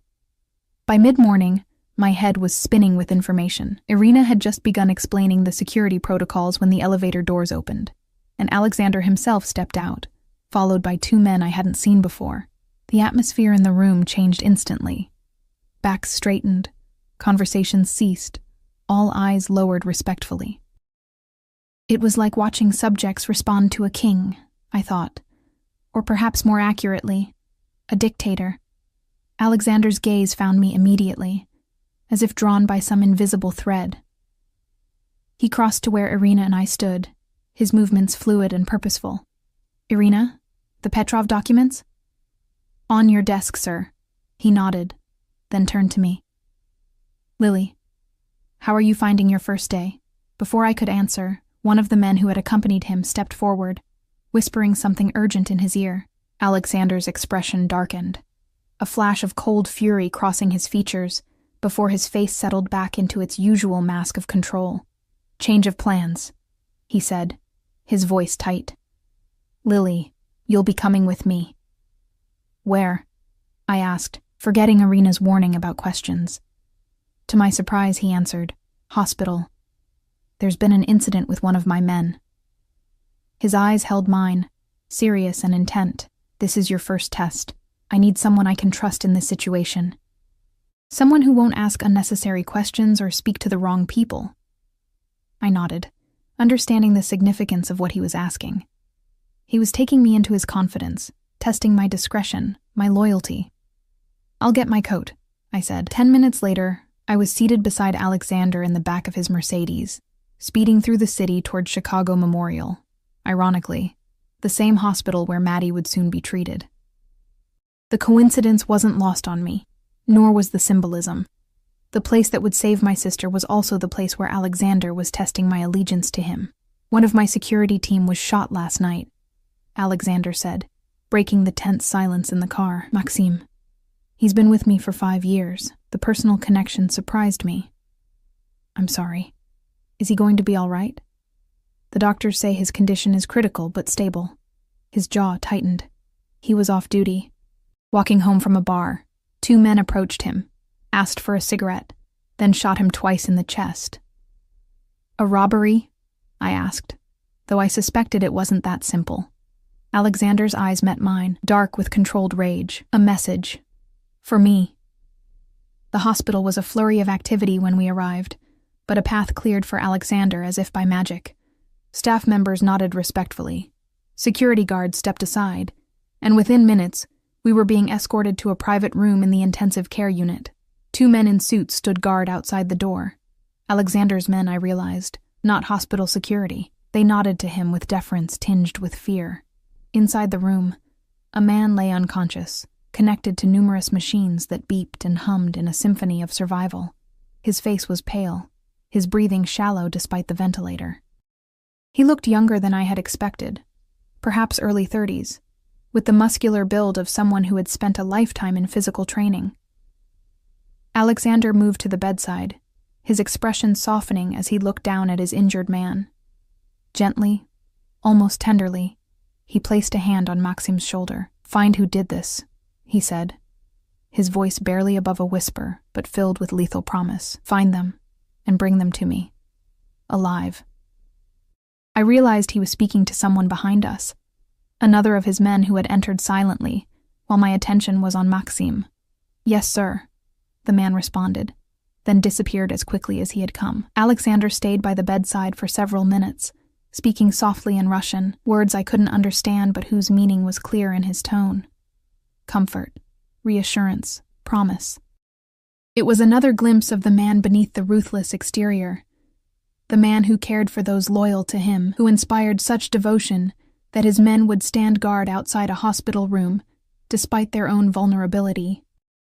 By mid-morning, my head was spinning with information. Irina had just begun explaining the security protocols when the elevator doors opened, and Alexander himself stepped out, followed by 2 men I hadn't seen before. The atmosphere in the room changed instantly. Backs straightened, conversations ceased, all eyes lowered respectfully. It was like watching subjects respond to a king, I thought, or perhaps more accurately, a dictator. Alexander's gaze found me immediately, as if drawn by some invisible thread. He crossed to where Irina and I stood, his movements fluid and purposeful. "Irina, the Petrov documents?" "On your desk, sir." He nodded, then turned to me. "Lily, how are you finding your first day?" Before I could answer, one of the men who had accompanied him stepped forward, whispering something urgent in his ear. Alexander's expression darkened, a flash of cold fury crossing his features, before his face settled back into its usual mask of control. "Change of plans," he said, his voice tight. "Lily, you'll be coming with me." "Where?" I asked, forgetting Irina's warning about questions. To my surprise, he answered, "Hospital. There's been an incident with one of my men." His eyes held mine, serious and intent. "This is your first test. I need someone I can trust in this situation. Someone who won't ask unnecessary questions or speak to the wrong people." I nodded, understanding the significance of what he was asking. He was taking me into his confidence, testing my discretion, my loyalty. "I'll get my coat," I said. 10 minutes later, I was seated beside Alexander in the back of his Mercedes, speeding through the city toward Chicago Memorial. Ironically, the same hospital where Maddie would soon be treated. The coincidence wasn't lost on me, nor was the symbolism. The place that would save my sister was also the place where Alexander was testing my allegiance to him. "One of my security team was shot last night," Alexander said, breaking the tense silence in the car. "Maxime. He's been with me for 5 years. The personal connection surprised me." "I'm sorry. Is he going to be all right?" "The doctors say his condition is critical but stable." His jaw tightened. He was off duty. Walking home from a bar, 2 men approached him, asked for a cigarette, then shot him twice in the chest. "A robbery?" I asked, though I suspected it wasn't that simple. Alexander's eyes met mine, dark with controlled rage. "A message. For me." The hospital was a flurry of activity when we arrived, but a path cleared for Alexander as if by magic. Staff members nodded respectfully. Security guards stepped aside, and within minutes, we were being escorted to a private room in the intensive care unit. 2 men in suits stood guard outside the door. Alexander's men, I realized, not hospital security. They nodded to him with deference tinged with fear. Inside the room, a man lay unconscious, connected to numerous machines that beeped and hummed in a symphony of survival. His face was pale, his breathing shallow despite the ventilator. He looked younger than I had expected, perhaps early 30s, with the muscular build of someone who had spent a lifetime in physical training. Alexander moved to the bedside, his expression softening as he looked down at his injured man. Gently, almost tenderly, he placed a hand on Maxime's shoulder. "Find who did this," he said, his voice barely above a whisper, but filled with lethal promise. "Find them, and bring them to me. Alive." I realized he was speaking to someone behind us, another of his men who had entered silently, while my attention was on Maxime. "Yes, sir," the man responded, then disappeared as quickly as he had come. Alexander stayed by the bedside for several minutes, speaking softly in Russian, words I couldn't understand but whose meaning was clear in his tone. Comfort, reassurance, promise. It was another glimpse of the man beneath the ruthless exterior, the man who cared for those loyal to him, who inspired such devotion that his men would stand guard outside a hospital room, despite their own vulnerability.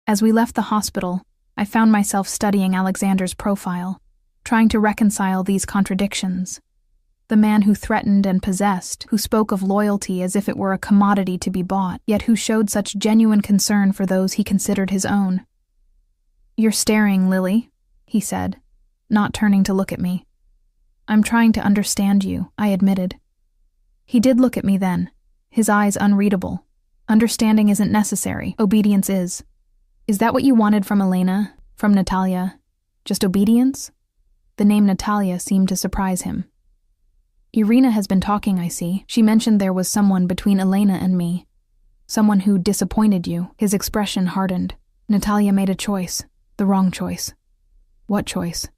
As we left the hospital, I found myself studying Alexander's profile, trying to reconcile these contradictions. The man who threatened and possessed, who spoke of loyalty as if it were a commodity to be bought, yet who showed such genuine concern for those he considered his own. "You're staring, Lily," he said, not turning to look at me. "I'm trying to understand you," I admitted. He did look at me then, his eyes unreadable. "Understanding isn't necessary, obedience is." "Is that what you wanted from Elena, from Natalia? Just obedience?" The name Natalia seemed to surprise him. "Irina has been talking, I see. She mentioned there was someone between Elena and me. Someone who disappointed you." His expression hardened. "Natalia made a choice. The wrong choice." "What choice?"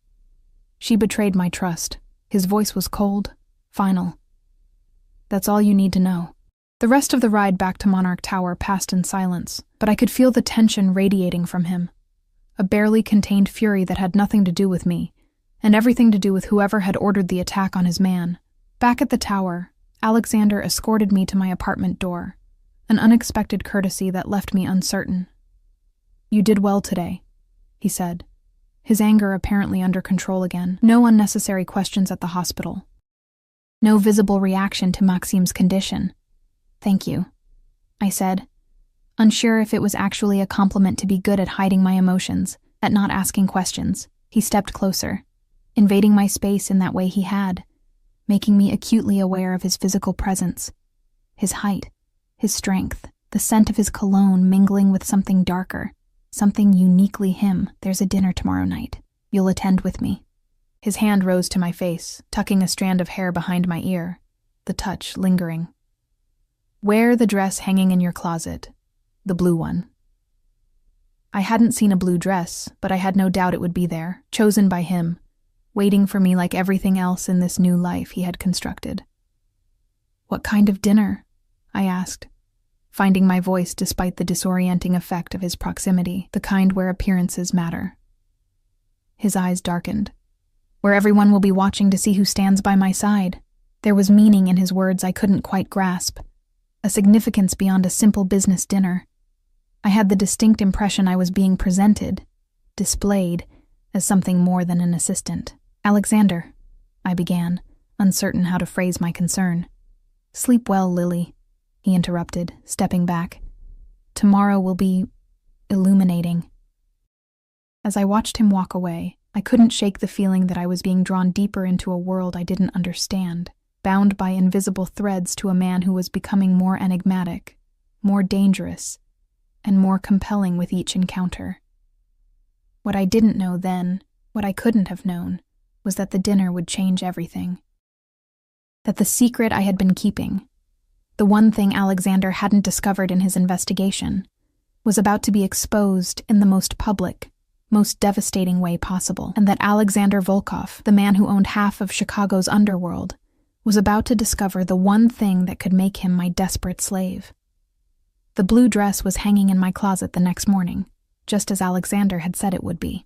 "She betrayed my trust." His voice was cold, final. "That's all you need to know." The rest of the ride back to Monarch Tower passed in silence, but I could feel the tension radiating from him. A barely contained fury that had nothing to do with me, and everything to do with whoever had ordered the attack on his man. Back at the tower, Alexander escorted me to my apartment door, an unexpected courtesy that left me uncertain. "You did well today," he said, his anger apparently under control again. "No unnecessary questions at the hospital. No visible reaction to Maxime's condition." "Thank you," I said, unsure if it was actually a compliment to be good at hiding my emotions, at not asking questions, he stepped closer, invading my space in that way he had, making me acutely aware of his physical presence, his height, his strength, the scent of his cologne mingling with something darker, something uniquely him. "There's a dinner tomorrow night. You'll attend with me." His hand rose to my face, tucking a strand of hair behind my ear, the touch lingering. "Wear the dress hanging in your closet, the blue one." I hadn't seen a blue dress, but I had no doubt it would be there, chosen by him, waiting for me like everything else in this new life he had constructed. "What kind of dinner?" I asked, finding my voice despite the disorienting effect of his proximity, the kind where appearances matter. His eyes darkened. "Where everyone will be watching to see who stands by my side." There was meaning in his words I couldn't quite grasp, a significance beyond a simple business dinner. I had the distinct impression I was being presented, displayed, as something more than an assistant. "Alexander," I began, uncertain how to phrase my concern. "Sleep well, Lily," he interrupted, stepping back. "Tomorrow will be illuminating." As I watched him walk away, I couldn't shake the feeling that I was being drawn deeper into a world I didn't understand, bound by invisible threads to a man who was becoming more enigmatic, more dangerous, and more compelling with each encounter. What I didn't know then, what I couldn't have known, was that the dinner would change everything. That the secret I had been keeping, the one thing Alexander hadn't discovered in his investigation, was about to be exposed in the most public, most devastating way possible, and that Alexander Volkov, the man who owned half of Chicago's underworld, was about to discover the one thing that could make him my desperate slave. The blue dress was hanging in my closet the next morning, just as Alexander had said it would be.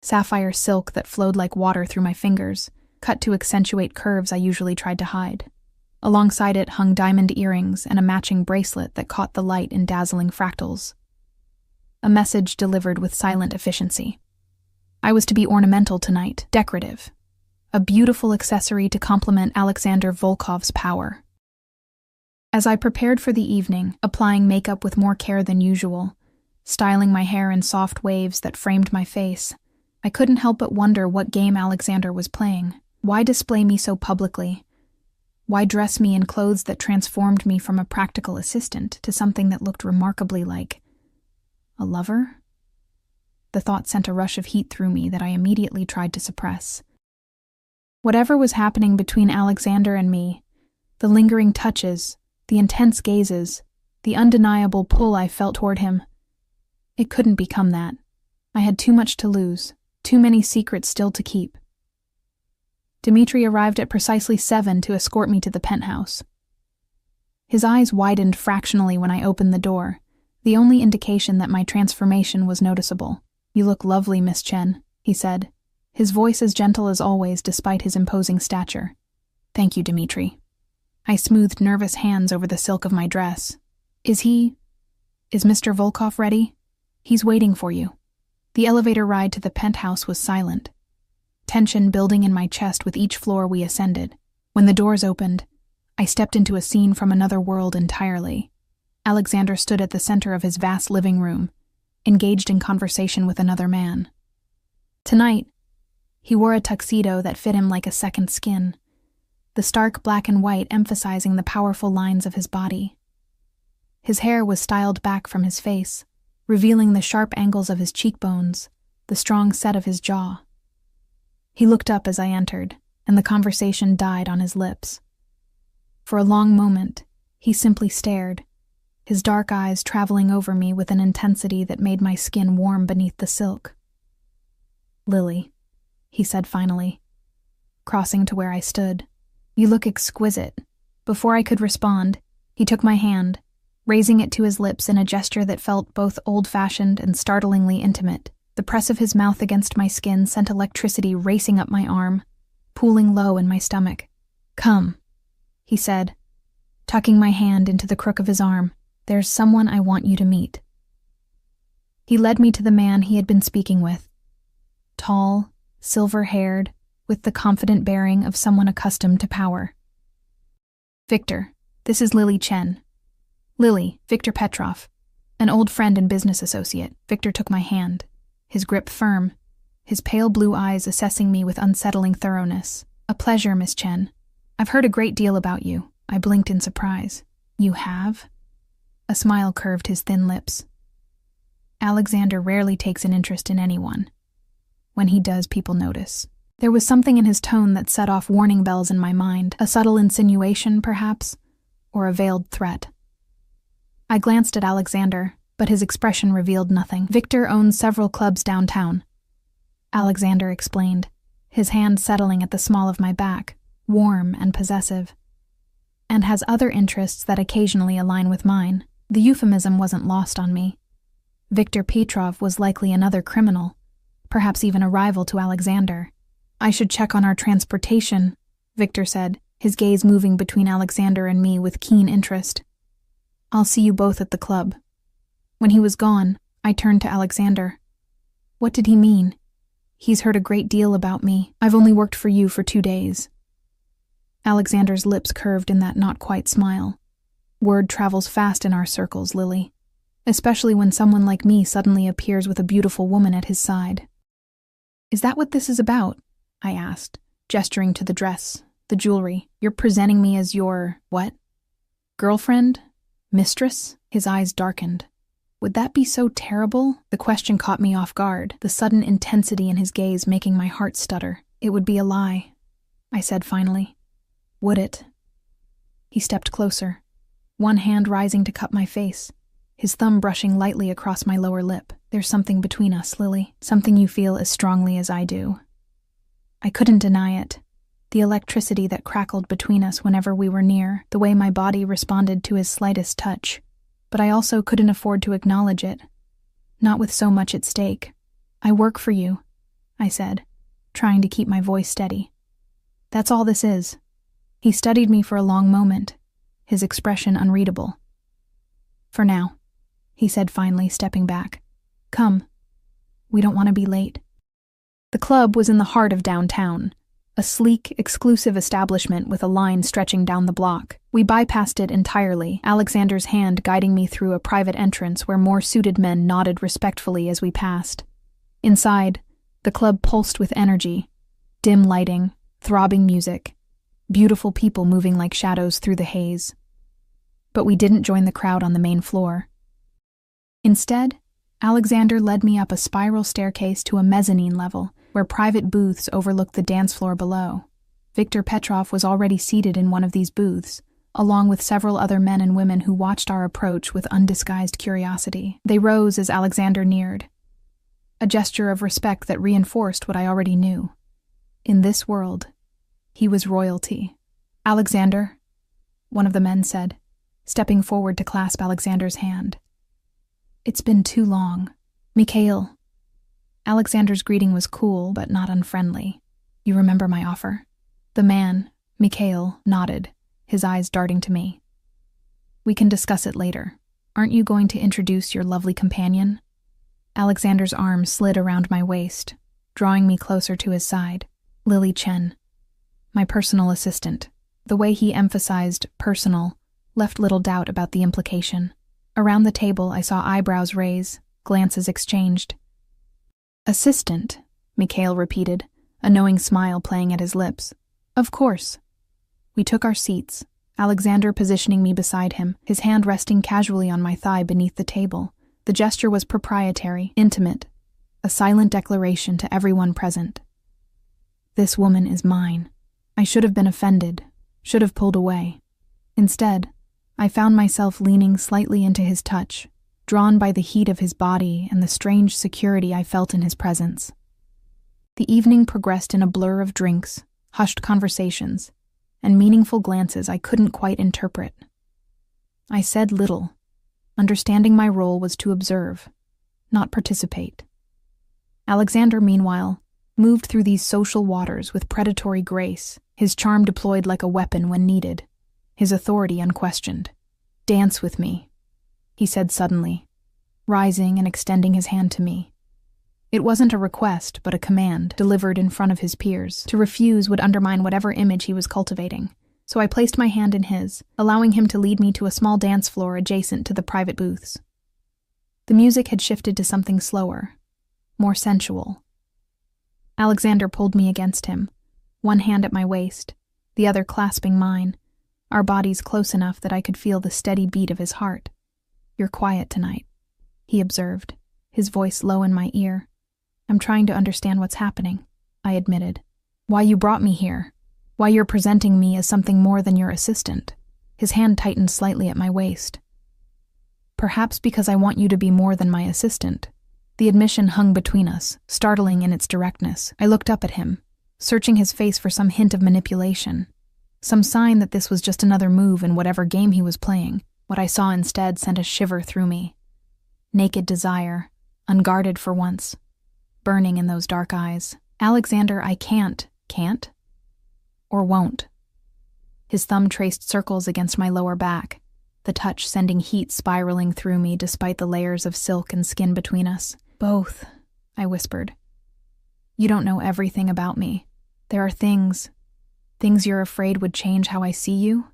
Sapphire silk that flowed like water through my fingers, cut to accentuate curves I usually tried to hide. Alongside it hung diamond earrings and a matching bracelet that caught the light in dazzling fractals. A message delivered with silent efficiency. I was to be ornamental tonight, decorative. A beautiful accessory to complement Alexander Volkov's power. As I prepared for the evening, applying makeup with more care than usual, styling my hair in soft waves that framed my face, I couldn't help but wonder what game Alexander was playing. Why display me so publicly? Why dress me in clothes that transformed me from a practical assistant to something that looked remarkably like a lover? The thought sent a rush of heat through me that I immediately tried to suppress. Whatever was happening between Alexander and me, the lingering touches, the intense gazes, the undeniable pull I felt toward him, it couldn't become that. I had too much to lose, too many secrets still to keep. Dmitri arrived at precisely 7 to escort me to the penthouse. His eyes widened fractionally when I opened the door, the only indication that my transformation was noticeable. "You look lovely, Miss Chen," he said, his voice as gentle as always despite his imposing stature. "Thank you, Dmitri." I smoothed nervous hands over the silk of my dress. Is Mr. Volkov ready? He's waiting for you." The elevator ride to the penthouse was silent, tension building in my chest with each floor we ascended. When the doors opened, I stepped into a scene from another world entirely. Alexander stood at the center of his vast living room, engaged in conversation with another man. Tonight, he wore a tuxedo that fit him like a second skin, the stark black and white emphasizing the powerful lines of his body. His hair was styled back from his face, revealing the sharp angles of his cheekbones, the strong set of his jaw. He looked up as I entered, and the conversation died on his lips. For a long moment, he simply stared, his dark eyes traveling over me with an intensity that made my skin warm beneath the silk. "Lily," he said finally, crossing to where I stood. "You look exquisite." Before I could respond, he took my hand, raising it to his lips in a gesture that felt both old-fashioned and startlingly intimate. The press of his mouth against my skin sent electricity racing up my arm, pooling low in my stomach. "Come," he said, tucking my hand into the crook of his arm. "There's someone I want you to meet." He led me to the man he had been speaking with. Tall, silver-haired, with the confident bearing of someone accustomed to power. "Victor, this is Lily Chen." "Lily, Victor Petrov, an old friend and business associate." Victor took my hand. his grip firm, his pale blue eyes assessing me with unsettling thoroughness. "A pleasure, Miss Chen. I've heard a great deal about you." I blinked in surprise. "You have?" A smile curved his thin lips. "Alexander rarely takes an interest in anyone. When he does, people notice." There was something in his tone that set off warning bells in my mind, a subtle insinuation, perhaps, or a veiled threat. I glanced at Alexander, but his expression revealed nothing. "Victor owns several clubs downtown," Alexander explained, his hand settling at the small of my back, warm and possessive, "and has other interests that occasionally align with mine." The euphemism wasn't lost on me. Victor Petrov was likely another criminal, perhaps even a rival to Alexander. "I should check on our transportation," Victor said, his gaze moving between Alexander and me with keen interest. "I'll see you both at the club." When he was gone, I turned to Alexander. What did he mean? "He's heard a great deal about me. I've only worked for you for 2 days. Alexander's lips curved in that not-quite smile. "Word travels fast in our circles, Lily, especially when someone like me suddenly appears with a beautiful woman at his side." "Is that what this is about?" I asked, gesturing to the dress, the jewelry. "You're presenting me as your, what? Girlfriend? Mistress?" His eyes darkened. Would that be so terrible? The question caught me off guard, the sudden intensity in his gaze making my heart stutter. "It would be a lie," I said finally. "Would it?" He stepped closer, one hand rising to cup my face, his thumb brushing lightly across my lower lip. "There's something between us, Lily, something you feel as strongly as I do." I couldn't deny it. The electricity that crackled between us whenever we were near, the way my body responded to his slightest touch. But I also couldn't afford to acknowledge it, not with so much at stake. "I work for you," I said, trying to keep my voice steady. "That's all this is." He studied me for a long moment, his expression unreadable. "For now," he said finally, stepping back. "Come. We don't want to be late." The club was in the heart of downtown, a sleek, exclusive establishment with a line stretching down the block. We bypassed it entirely, Alexander's hand guiding me through a private entrance where more suited men nodded respectfully as we passed. Inside, the club pulsed with energy, dim lighting, throbbing music, beautiful people moving like shadows through the haze. But we didn't join the crowd on the main floor. Instead, Alexander led me up a spiral staircase to a mezzanine level, where private booths overlooked the dance floor below. Victor Petrov was already seated in one of these booths, along with several other men and women who watched our approach with undisguised curiosity. They rose as Alexander neared, a gesture of respect that reinforced what I already knew. In this world, he was royalty. "Alexander," one of the men said, stepping forward to clasp Alexander's hand. "It's been too long. Mikhail." Alexander's greeting was cool, but not unfriendly. "You remember my offer?" The man, Mikhail, nodded, his eyes darting to me. "We can discuss it later. Aren't you going to introduce your lovely companion?" Alexander's arm slid around my waist, drawing me closer to his side. "Lily Chen, my personal assistant." The way he emphasized personal left little doubt about the implication. Around the table, I saw eyebrows raise, glances exchanged. "Assistant," Mikhail repeated, a knowing smile playing at his lips. "Of course." We took our seats, Alexander positioning me beside him, his hand resting casually on my thigh beneath the table. The gesture was proprietary, intimate, a silent declaration to everyone present. This woman is mine. I should have been offended, should have pulled away. Instead, I found myself leaning slightly into his touch, drawn by the heat of his body and the strange security I felt in his presence. The evening progressed in a blur of drinks, hushed conversations, and meaningful glances I couldn't quite interpret. I said little. Understanding my role was to observe, not participate. Alexander, meanwhile, moved through these social waters with predatory grace, his charm deployed like a weapon when needed, his authority unquestioned. "Dance with me," he said suddenly, rising and extending his hand to me. It wasn't a request, but a command, delivered in front of his peers. To refuse would undermine whatever image he was cultivating, so I placed my hand in his, allowing him to lead me to a small dance floor adjacent to the private booths. The music had shifted to something slower, more sensual. Alexander pulled me against him, one hand at my waist, the other clasping mine, our bodies close enough that I could feel the steady beat of his heart. "You're quiet tonight," he observed, his voice low in my ear. "I'm trying to understand what's happening," I admitted. "Why you brought me here. Why you're presenting me as something more than your assistant." His hand tightened slightly at my waist. "Perhaps because I want you to be more than my assistant." The admission hung between us, startling in its directness. I looked up at him, searching his face for some hint of manipulation, some sign that this was just another move in whatever game he was playing. What I saw instead sent a shiver through me. Naked desire, unguarded for once, burning in those dark eyes. "Alexander, I can't. Can't? Or won't?" His thumb traced circles against my lower back, the touch sending heat spiraling through me despite the layers of silk and skin between us. "Both," I whispered. "You don't know everything about me. There are things you're afraid would change how I see you?"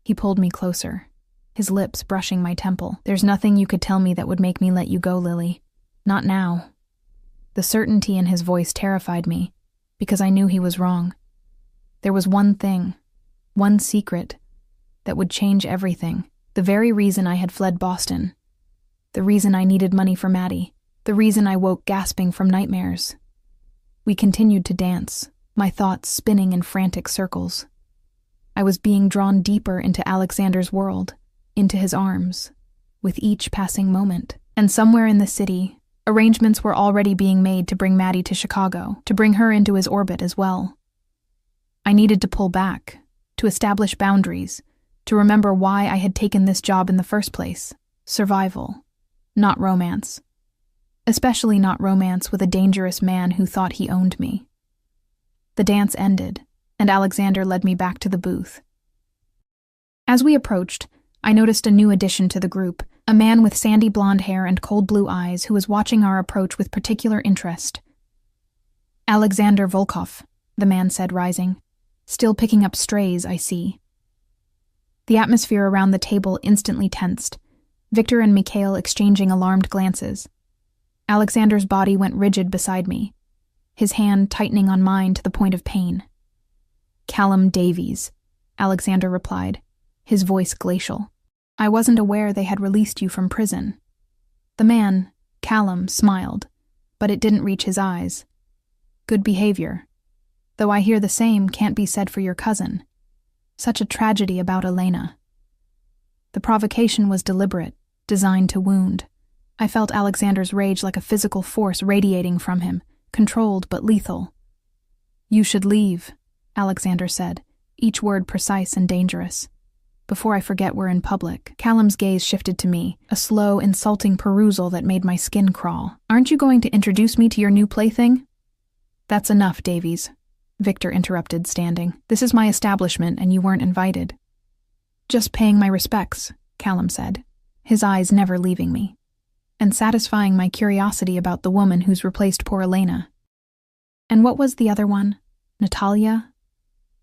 He pulled me closer, his lips brushing my temple. "There's nothing you could tell me that would make me let you go, Lily. Not now." The certainty in his voice terrified me, because I knew he was wrong. There was one thing, one secret, that would change everything. The very reason I had fled Boston. The reason I needed money for Maddie. The reason I woke gasping from nightmares. We continued to dance, my thoughts spinning in frantic circles. I was being drawn deeper into Alexander's world, into his arms, with each passing moment. And somewhere in the city, arrangements were already being made to bring Maddie to Chicago, to bring her into his orbit as well. I needed to pull back, to establish boundaries, to remember why I had taken this job in the first place. Survival, not romance. Especially not romance with a dangerous man who thought he owned me. The dance ended, and Alexander led me back to the booth. As we approached, I noticed a new addition to the group, a man with sandy blonde hair and cold blue eyes who was watching our approach with particular interest. "Alexander Volkov," the man said, rising. "Still picking up strays, I see." The atmosphere around the table instantly tensed, Victor and Mikhail exchanging alarmed glances. Alexander's body went rigid beside me, his hand tightening on mine to the point of pain. "Callum Davies," Alexander replied, his voice glacial. "I wasn't aware they had released you from prison." The man, Callum, smiled, but it didn't reach his eyes. "Good behavior. Though I hear the same can't be said for your cousin. Such a tragedy about Elena." The provocation was deliberate, designed to wound. I felt Alexander's rage like a physical force radiating from him, controlled but lethal. "You should leave," Alexander said, each word precise and dangerous. "Before I forget we're in public." Callum's gaze shifted to me, a slow, insulting perusal that made my skin crawl. "Aren't you going to introduce me to your new plaything?" "That's enough, Davies," Victor interrupted, standing. "This is my establishment and you weren't invited." "Just paying my respects," Callum said, his eyes never leaving me, "and satisfying my curiosity about the woman who's replaced poor Elena." And what was the other one? Natalia?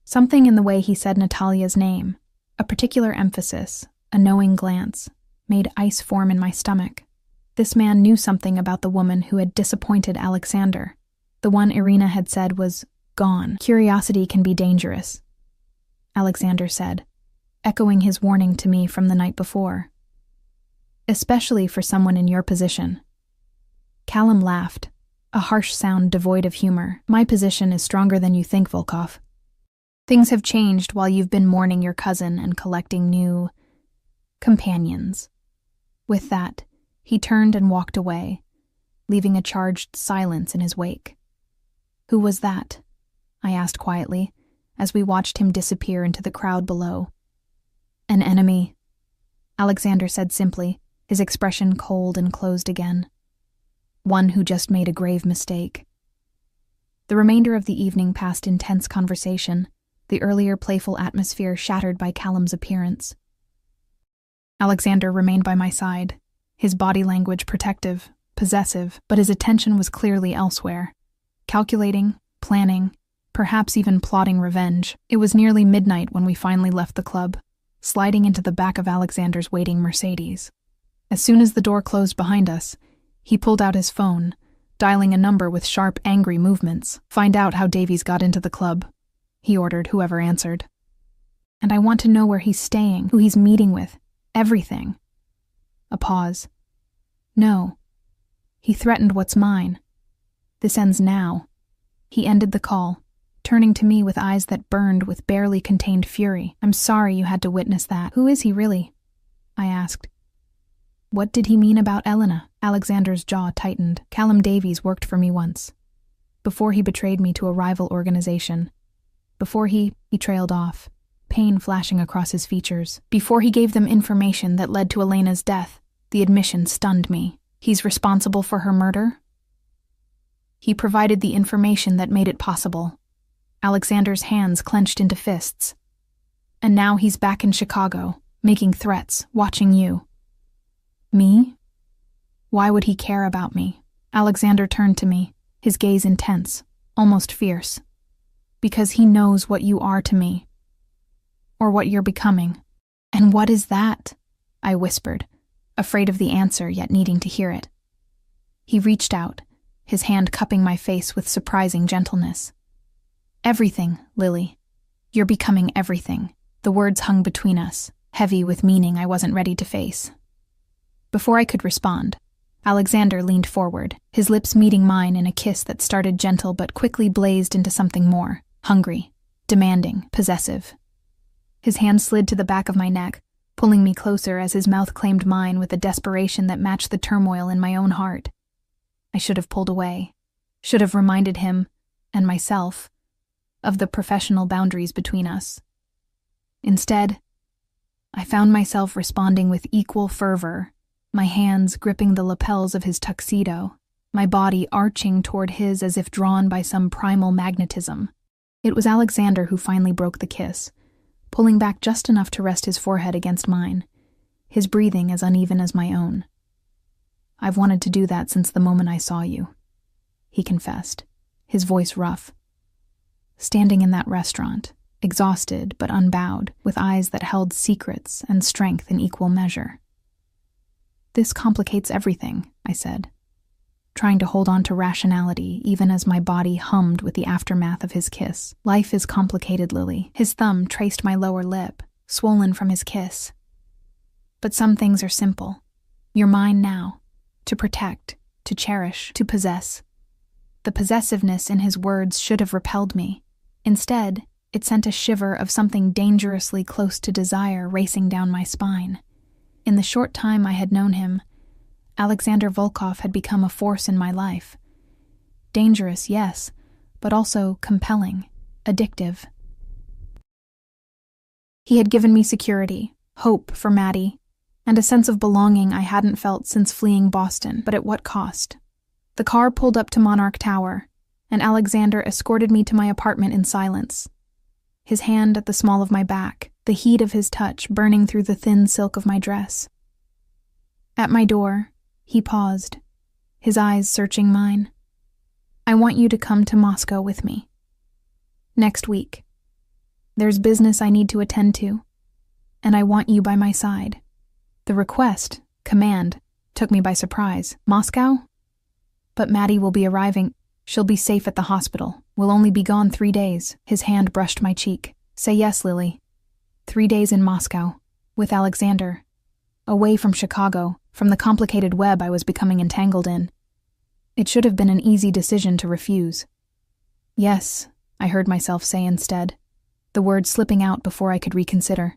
Something in the way he said Natalia's name, a particular emphasis, a knowing glance, made ice form in my stomach. This man knew something about the woman who had disappointed Alexander, the one Irina had said was gone. "Curiosity can be dangerous," Alexander said, echoing his warning to me from the night before. "Especially for someone in your position." Callum laughed, a harsh sound devoid of humor. "My position is stronger than you think, Volkov. Things have changed while you've been mourning your cousin and collecting new companions." With that, he turned and walked away, leaving a charged silence in his wake. "Who was that?" I asked quietly, as we watched him disappear into the crowd below. "An enemy," Alexander said simply, his expression cold and closed again. "One who just made a grave mistake." The remainder of the evening passed in tense conversation, the earlier playful atmosphere shattered by Callum's appearance. Alexander remained by my side, his body language protective, possessive, but his attention was clearly elsewhere. Calculating, planning, perhaps even plotting revenge. It was nearly midnight when we finally left the club, sliding into the back of Alexander's waiting Mercedes. As soon as the door closed behind us, he pulled out his phone, dialing a number with sharp, angry movements. "Find out how Davies got into the club," he ordered whoever answered. "And I want to know where he's staying, who he's meeting with, everything." A pause. "No. He threatened what's mine. This ends now." He ended the call, turning to me with eyes that burned with barely contained fury. "I'm sorry you had to witness that. Who is he really?" I asked. What did he mean about Elena? Alexander's jaw tightened. "Callum Davies worked for me once. Before he betrayed me to a rival organization. Before he trailed off, pain flashing across his features. Before he gave them information that led to Elena's death, the admission stunned me. He's responsible for her murder? He provided the information that made it possible." Alexander's hands clenched into fists. "And now he's back in Chicago, making threats, watching you." "Me? Why would he care about me?" Alexander turned to me, his gaze intense, almost fierce. "Because he knows what you are to me. Or what you're becoming." "And what is that?" I whispered, afraid of the answer yet needing to hear it. He reached out, his hand cupping my face with surprising gentleness. "Everything, Lily. You're becoming everything." The words hung between us, heavy with meaning I wasn't ready to face. Before I could respond, Alexander leaned forward, his lips meeting mine in a kiss that started gentle but quickly blazed into something more, hungry, demanding, possessive. His hand slid to the back of my neck, pulling me closer as his mouth claimed mine with a desperation that matched the turmoil in my own heart. I should have pulled away, should have reminded him, and myself, of the professional boundaries between us. Instead, I found myself responding with equal fervor, my hands gripping the lapels of his tuxedo, my body arching toward his as if drawn by some primal magnetism. It was Alexander who finally broke the kiss, pulling back just enough to rest his forehead against mine, his breathing as uneven as my own. "I've wanted to do that since the moment I saw you," he confessed, his voice rough. Standing in that restaurant, exhausted but unbowed, with eyes that held secrets and strength in equal measure. "This complicates everything," I said, trying to hold on to rationality even as my body hummed with the aftermath of his kiss. "Life is complicated, Lily." His thumb traced my lower lip, swollen from his kiss. "But some things are simple. You're mine now, to protect, to cherish, to possess." The possessiveness in his words should have repelled me. Instead, it sent a shiver of something dangerously close to desire racing down my spine. In the short time I had known him, Alexander Volkov had become a force in my life. Dangerous, yes, but also compelling, addictive. He had given me security, hope for Maddie, and a sense of belonging I hadn't felt since fleeing Boston, but at what cost? The car pulled up to Monarch Tower, and Alexander escorted me to my apartment in silence. His hand at the small of my back, the heat of his touch burning through the thin silk of my dress. At my door, he paused, his eyes searching mine. "I want you to come to Moscow with me. Next week. There's business I need to attend to, and I want you by my side." The request, command, took me by surprise. "Moscow? But Maddie will be arriving. She'll be safe at the hospital. We'll only be gone 3 days. His hand brushed my cheek. "Say yes, Lily. 3 days in Moscow, with Alexander. Away from Chicago, from the complicated web I was becoming entangled in." It should have been an easy decision to refuse. "Yes," I heard myself say instead, the word slipping out before I could reconsider.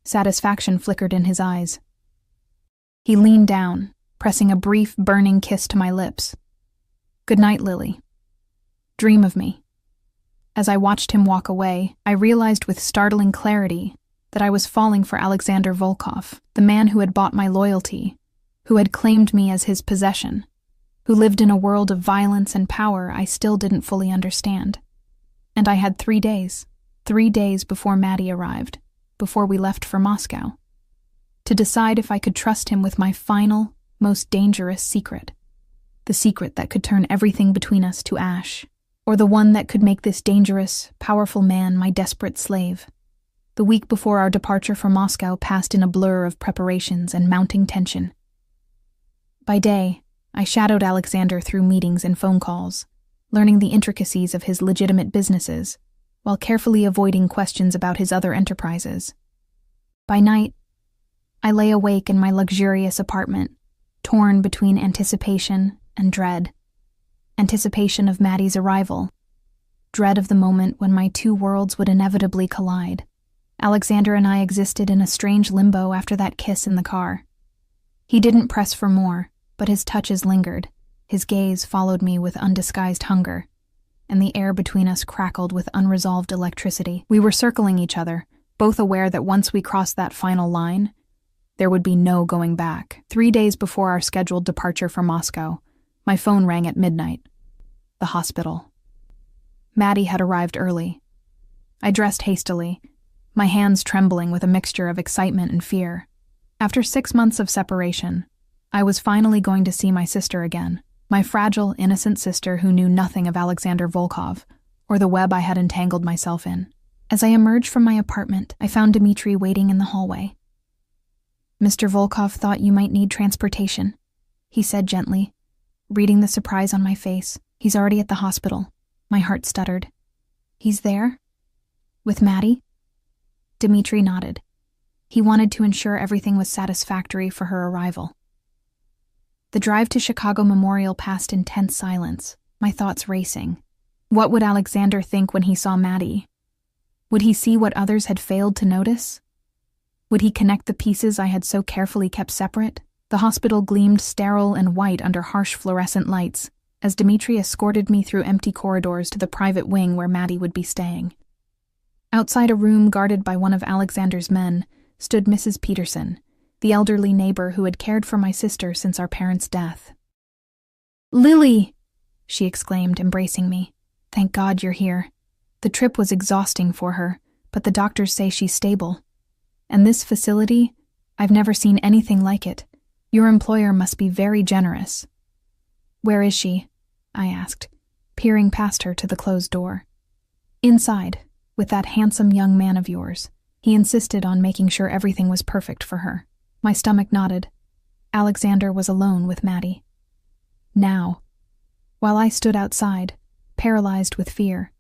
Satisfaction flickered in his eyes. He leaned down, pressing a brief, burning kiss to my lips. "Good night, Lily. Dream of me." As I watched him walk away, I realized with startling clarity that I was falling for Alexander Volkov, the man who had bought my loyalty, who had claimed me as his possession, who lived in a world of violence and power I still didn't fully understand. And I had 3 days, 3 days before Maddie arrived, before we left for Moscow, to decide if I could trust him with my final, most dangerous secret. The secret that could turn everything between us to ash, or the one that could make this dangerous, powerful man my desperate slave. The week before our departure for Moscow passed in a blur of preparations and mounting tension. By day, I shadowed Alexander through meetings and phone calls, learning the intricacies of his legitimate businesses, while carefully avoiding questions about his other enterprises. By night, I lay awake in my luxurious apartment, torn between anticipation and dread. Anticipation of Maddie's arrival, dread of the moment when my two worlds would inevitably collide. Alexander and I existed in a strange limbo after that kiss in the car. He didn't press for more, but his touches lingered. His gaze followed me with undisguised hunger, and the air between us crackled with unresolved electricity. We were circling each other, both aware that once we crossed that final line, there would be no going back. 3 days before our scheduled departure for Moscow, my phone rang at midnight. The hospital. Maddie had arrived early. I dressed hastily, my hands trembling with a mixture of excitement and fear. After 6 months of separation, I was finally going to see my sister again, my fragile, innocent sister who knew nothing of Alexander Volkov or the web I had entangled myself in. As I emerged from my apartment, I found Dmitri waiting in the hallway. "Mr. Volkov thought you might need transportation," he said gently, reading the surprise on my face. "He's already at the hospital." My heart stuttered. "He's there? With Maddie?" Dmitri nodded. He wanted to ensure everything was satisfactory for her arrival. The drive to Chicago Memorial passed in tense silence, my thoughts racing. What would Alexander think when he saw Maddie? Would he see what others had failed to notice? Would he connect the pieces I had so carefully kept separate? The hospital gleamed sterile and white under harsh fluorescent lights, as Dmitri escorted me through empty corridors to the private wing where Maddie would be staying. Outside a room guarded by one of Alexander's men stood Mrs. Peterson, the elderly neighbor who had cared for my sister since our parents' death. "Lily!" she exclaimed, embracing me. "Thank God you're here. The trip was exhausting for her, but the doctors say she's stable. And this facility, I've never seen anything like it. Your employer must be very generous." "Where is she?" I asked, peering past her to the closed door. "Inside, with that handsome young man of yours." He insisted on making sure everything was perfect for her. My stomach nodded. Alexander was alone with Maddie. Now, while I stood outside, paralyzed with fear.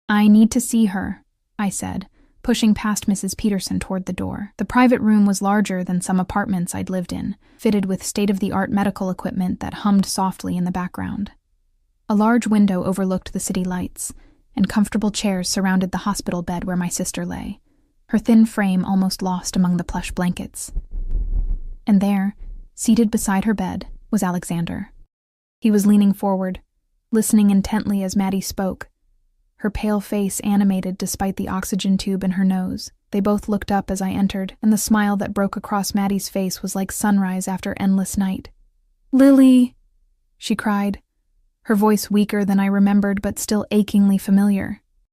"I need to see her," I said, pushing past Mrs. Peterson toward the door. The private room was larger than some apartments I'd lived in, fitted with state-of-the-art medical equipment that hummed softly in the background. A large window overlooked the city lights, and comfortable chairs surrounded the hospital bed where my sister lay, her thin frame almost lost among the plush blankets. And there, seated beside her bed, was Alexander. He was leaning forward, listening intently as Maddie spoke, her pale face animated despite the oxygen tube in her nose. They both looked up as I entered, and the smile that broke across Maddie's face was like sunrise after endless night. "Lily!" she cried, her voice weaker than I remembered but still achingly familiar.